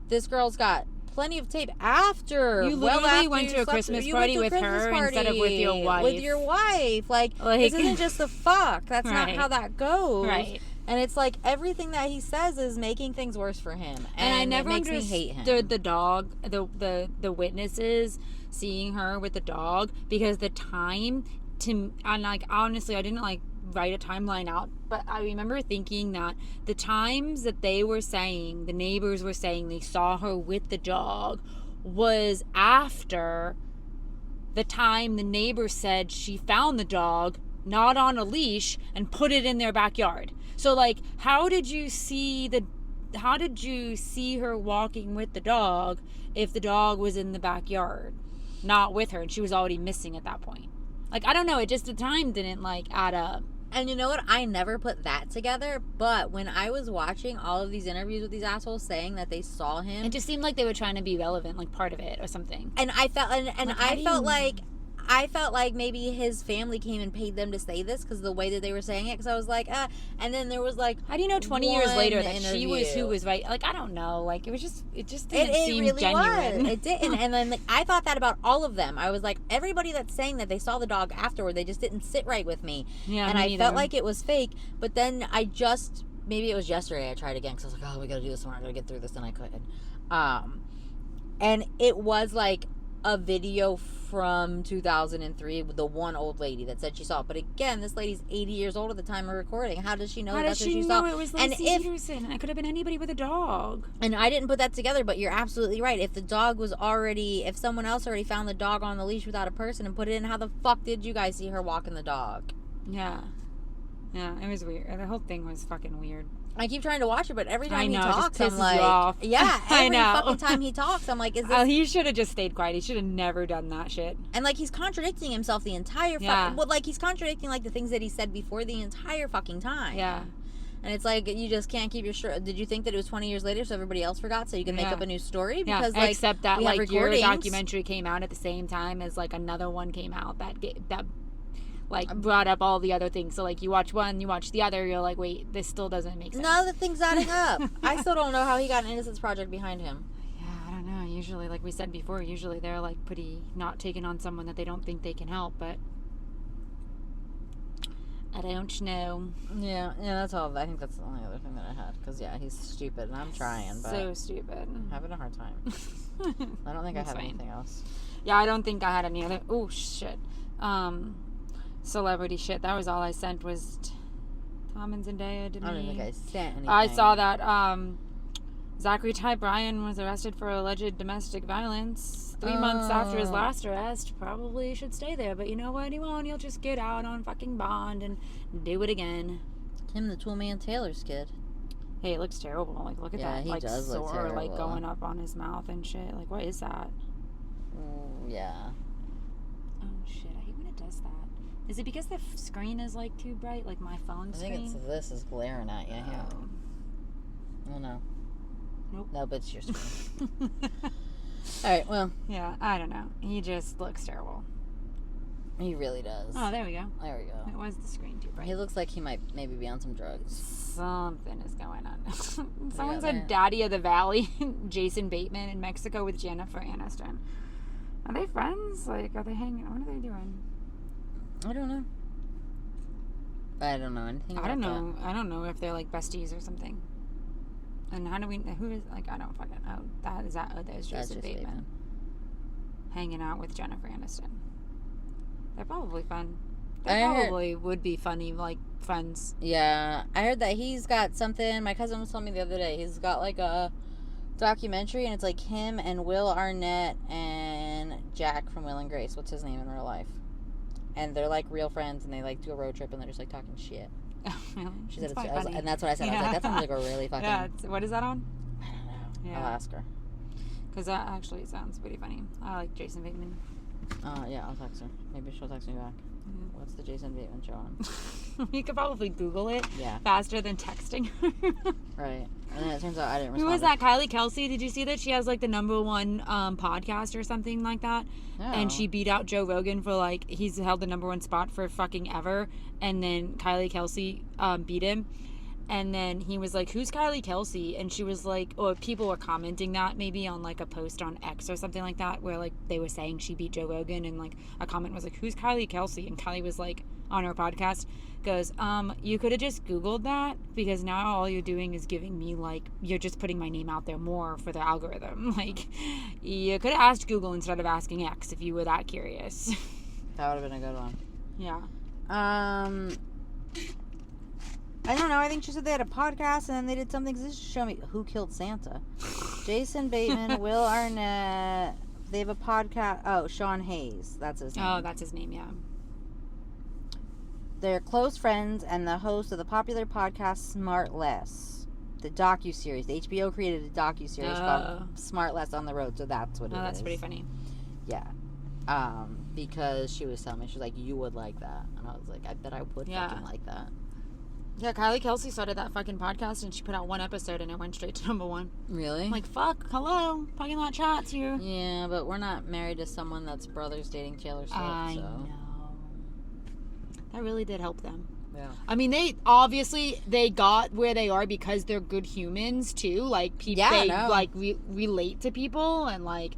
S1: this girl's got plenty of tape after.
S2: You
S1: well
S2: literally
S1: after
S2: went
S1: you
S2: to a
S1: slept
S2: Christmas
S1: you
S2: party
S1: went to a
S2: with
S1: Christmas
S2: her instead of with your wife.
S1: With your wife. Like this isn't just a fuck. That's not how that goes.
S2: Right.
S1: And it's like everything that he says is making things worse for him. And
S2: I never
S1: it makes me hate him.
S2: the dog, the witnesses seeing her with the dog, because the time and like honestly I didn't like write a timeline out, but I remember thinking that the times that they were saying, the neighbors were saying they saw her with the dog, was after the time the neighbor said she found the dog not on a leash and put it in their backyard. So like, how did you see her walking with the dog if the dog was in the backyard, not with her, and she was already missing at that point? Like, I don't know, it just, the time didn't like add up.
S1: And you know what? I never put that together, but when I was watching all of these interviews with these assholes saying that they saw him,
S2: It just seemed like they were trying to be relevant, like part of it or something.
S1: and I felt I felt like maybe his family came and paid them to say this because the way that they were saying it. Because I was like, and then there was like,
S2: how do you know 20 years later that
S1: interview.
S2: she was who was right? Like, I don't know. Like, it just didn't seem
S1: really
S2: genuine.
S1: Was. It didn't. And then like, I thought that about all of them. I was like, everybody that's saying that they saw the dog afterward, they just didn't sit right with me.
S2: Yeah,
S1: and
S2: me
S1: I
S2: either.
S1: felt like it was fake. But then maybe it was yesterday I tried again because I was like, oh, we got to do this tomorrow. I got to get through this, and I couldn't. And it was like a video from 2003 with the one old lady that said she saw it. But again, this lady's 80 years old at the time of recording. How does she know that's what she saw?
S2: It was Lacey Peterson, and it could have been anybody with a dog.
S1: And I didn't put that together, but you're absolutely right. If the dog was if someone else already found the dog on the leash without a person and put it in, how the fuck did you guys see her walking the dog?
S2: Yeah, it was weird. The whole thing was fucking weird.
S1: I keep trying to watch it, but every time he talks,
S2: I'm
S1: like, yeah, every fucking time he talks, I'm like, is this?
S2: Oh, he should have just stayed quiet. He should have never done that shit.
S1: And like, he's contradicting himself the entire he's contradicting like the things that he said before the entire fucking time.
S2: Yeah.
S1: And it's like, you just can't keep your shirt. Did you think that it was 20 years later so everybody else forgot so you can make up a new story? Because like,
S2: except that
S1: we
S2: like
S1: have
S2: your documentary came out at the same time as like another one came out that like brought up all the other things. So like, you watch one, you watch the other, you're like, wait, this still doesn't make sense.
S1: None of the things adding up. I still don't know how he got an Innocence Project behind him.
S2: Yeah, I don't know. Usually, like we said before, usually they're like pretty not taking on someone that they don't think they can help, but I don't know.
S1: Yeah, that's all. I think that's the only other thing that I had. Because, yeah, he's stupid, and I'm trying, but...
S2: So stupid.
S1: I'm having a hard time. I don't think I have anything else.
S2: Yeah, I don't think I had any other... Oh, shit. Celebrity shit. That was all I sent was Tom and Zendaya.
S1: I don't think I sent anything.
S2: I saw that Zachary Ty Bryan was arrested for alleged domestic violence 3 months after his last arrest. Probably should stay there, but you know what? He won't. He'll just get out on fucking bond and do it again.
S1: Him, the Toolman Taylor's kid.
S2: Hey, it looks terrible. Like, look at that.
S1: He
S2: like,
S1: does look
S2: sore,
S1: terrible.
S2: like, going up on his mouth and shit. Like, what is that?
S1: Yeah.
S2: Oh, shit. I hate when it does that. Is it because the screen is, like, too bright? Like, my phone screen?
S1: I think this is glaring at you. Yeah. Oh, no.
S2: Nope.
S1: No, but it's your screen. All right, well.
S2: Yeah, I don't know. He just looks terrible.
S1: He really does.
S2: Oh, there we go.
S1: There we go.
S2: It was the screen too bright.
S1: He looks like he might maybe be on some drugs.
S2: Something is going on. Someone said Daddy of the Valley, Jason Bateman in Mexico with Jennifer Aniston. Are they friends? Like, are they hanging? What are they doing?
S1: I don't know. I don't know anything about
S2: I don't know if they're like besties or something. And how do we? Who is like? I don't fucking know. There's Jason Bateman hanging out with Jennifer Aniston. They're probably fun. They probably would be funny, like, friends.
S1: Yeah. I heard that he's got something. My cousin was telling me the other day. He's got, like, a documentary, and it's, like, him and Will Arnett and Jack from Will and Grace. What's his name in real life? And they're, like, real friends, and they, like, do a road trip, and they're just, like, talking shit.
S2: Oh, really?
S1: She said and that's what I said. Yeah. I was like, that sounds like a really fucking...
S2: Yeah, what is that on?
S1: I don't know.
S2: Yeah.
S1: I'll ask her.
S2: Because that actually sounds pretty funny. I like Jason Bateman.
S1: Yeah, I'll text her. Maybe she'll text me back. Mm-hmm. What's the Jason Bateman show on?
S2: You could probably Google it faster than texting.
S1: Right. And then it turns out I didn't respond.
S2: Who was that? Kylie Kelsey? Did you see that she has like the #1 podcast or something like that? No. And she beat out Joe Rogan for like, he's held the #1 spot for fucking ever. And then Kylie Kelsey beat him. And then he was like, who's Kylie Kelsey? And she was like, or people were commenting that maybe on like a post on X or something like that, where like they were saying she beat Joe Rogan, and like a comment was like, who's Kylie Kelsey? And Kylie was like, on her podcast, goes, you could have just Googled that, because now all you're doing is giving me like, you're just putting my name out there more for the algorithm. Like, you could have asked Google instead of asking X if you were that curious.
S1: That would have been a good one.
S2: Yeah.
S1: I don't know. I think she said they had a podcast and then they did something. This show me who killed Santa. Jason Bateman, Will Arnett. They have a podcast. Oh, Sean Hayes. That's his name.
S2: Oh, that's his name. Yeah.
S1: They're close friends and the host of the popular podcast Smart Less, the docuseries. The HBO created a docuseries called Smart Less on the Road, so that's what it is.
S2: Oh, that's pretty funny.
S1: Yeah. Because she was telling me, she was like, you would like that. And I was like, I bet I would fucking like that.
S2: Yeah, Kylie Kelsey started that fucking podcast and she put out one episode and it went straight to #1.
S1: Really?
S2: I'm like, fuck, hello, Parking Lot Chats here.
S1: Yeah, but we're not married to someone that's brothers dating Taylor Swift,
S2: I
S1: so.
S2: know. That really did help them.
S1: Yeah.
S2: I mean, they got where they are because they're good humans too. Like people, relate to people, and like,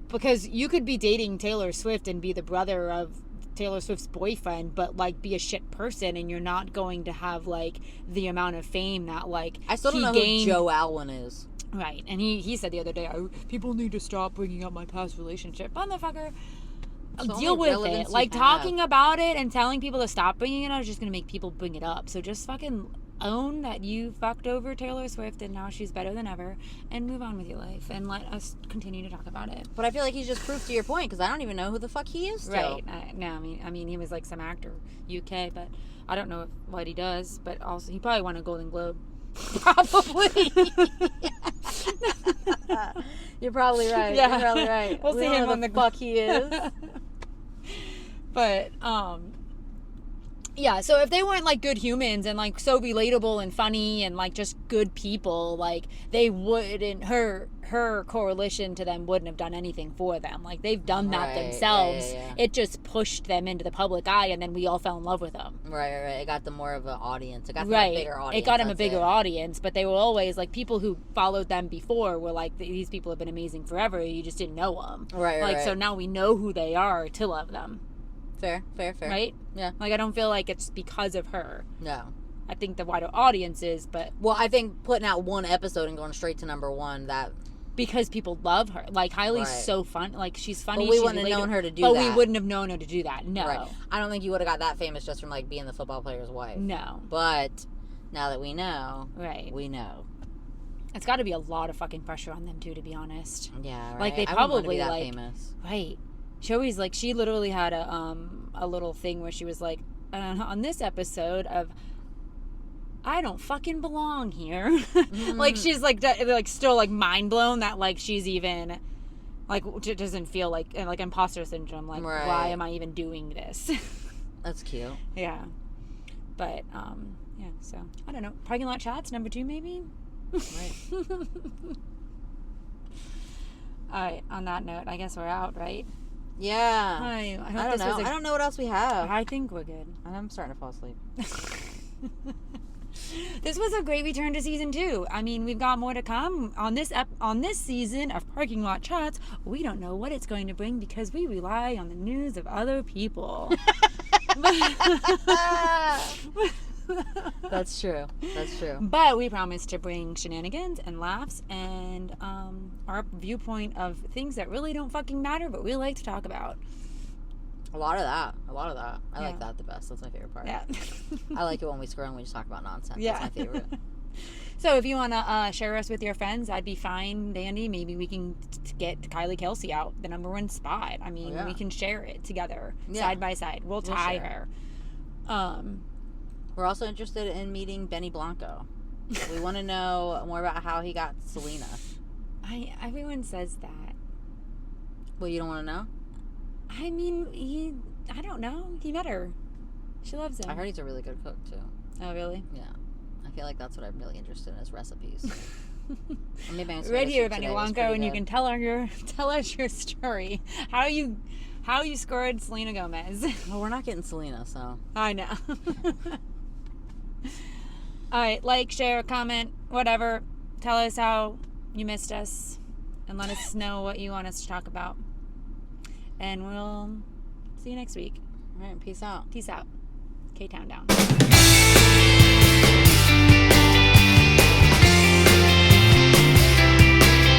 S2: because you could be dating Taylor Swift and be the brother of Taylor Swift's boyfriend, but like be a shit person, and you're not going to have like the amount of fame that like
S1: I still don't know who Joe Alwyn is.
S2: Right, and he said the other day, people need to stop bringing up my past relationship. Motherfucker. Deal with it. Like, talking about it and telling people to stop bringing it up is just going to make people bring it up. So just fucking own that you fucked over Taylor Swift and now she's better than ever, and move on with your life and let us continue to talk about it.
S1: But I feel like he's just proof to your point, because I don't even know who the fuck he is still.
S2: Right. No, I mean he was like some actor, UK, but I don't know what he does. But also, he probably won a Golden Globe.
S1: Probably. You're probably right.
S2: Yeah.
S1: You're probably right.
S2: We'll see him on the
S1: fuck he is.
S2: But yeah, so if they weren't like good humans and like so relatable and funny and like just good people, like they wouldn't, her coalition to them wouldn't have done anything for them. Like they've done that themselves.
S1: Yeah.
S2: It just pushed them into the public eye, and then we all fell in love with them.
S1: Right. It got them more of an audience. It got them a bigger audience.
S2: It got them a bigger audience, but they were always like, people who followed them before were like, these people have been amazing forever. You just didn't know them.
S1: Right.
S2: So now we know who they are to love them.
S1: Fair.
S2: Right?
S1: Yeah.
S2: Like, I don't feel like it's because of her.
S1: No.
S2: I think the wider audience is, but...
S1: Well, I think putting out one episode and going straight to #1, that...
S2: Because people love her. Like, Kylie's so fun. Like, she's funny.
S1: But we wouldn't have known her to do that.
S2: But we wouldn't have known her to do that. No.
S1: Right. I don't think you would have got that famous just from, like, being the football player's wife.
S2: No.
S1: But now that we know...
S2: Right.
S1: We know.
S2: It's got to be a lot of fucking pressure on them, too, to be honest.
S1: Yeah, right.
S2: Like, they
S1: I wouldn't want to
S2: probably,
S1: be that
S2: like...
S1: famous.
S2: Right. She always, like, she literally had a little thing where she was like, on this episode of, I don't fucking belong here. Mm-hmm. Like, she's like still like mind blown that like she's even like, it doesn't feel like imposter syndrome. Like, why am I even doing this?
S1: That's cute.
S2: Yeah. But yeah. So I don't know. Parking Lot Chats #2 maybe.
S1: Right.
S2: All right. On that note, I guess we're out, right?
S1: Yeah.
S2: I
S1: don't know. I don't know what else we have.
S2: I think we're good.
S1: I'm starting to fall asleep.
S2: This was a great return to season 2. I mean, we've got more to come on this season of Parking Lot Chats. We don't know what it's going to bring because we rely on the news of other people.
S1: That's true.
S2: But we promise to bring shenanigans and laughs and our viewpoint of things that really don't fucking matter, but we like to talk about.
S1: A lot of that. I like that the best. That's my favorite part.
S2: Yeah.
S1: I like it when we scroll and we just talk about nonsense.
S2: Yeah.
S1: That's my favorite.
S2: So if you want to share us with your friends, that'd be fine, Dandy. Maybe we can get Kylie Kelsey out, the #1 spot. I mean, we can share it together, side by side. We'll tie her.
S1: We're also interested in meeting Benny Blanco. We want to know more about how he got Selena.
S2: Everyone says that.
S1: Well, you don't want to know?
S2: I mean, I don't know. He met her. She loves him.
S1: I heard he's a really good cook, too.
S2: Oh, really?
S1: Yeah. I feel like that's what I'm really interested in, is recipes. Maybe I'm
S2: right here, Benny Blanco, and you can tell us your story. How you scored Selena Gomez.
S1: Well, we're not getting Selena, so.
S2: I know. All right, like, share, comment, whatever. Tell us how you missed us, and let us know what you want us to talk about. And we'll see you next week.
S1: All right, peace out.
S2: Peace out. K-Town down.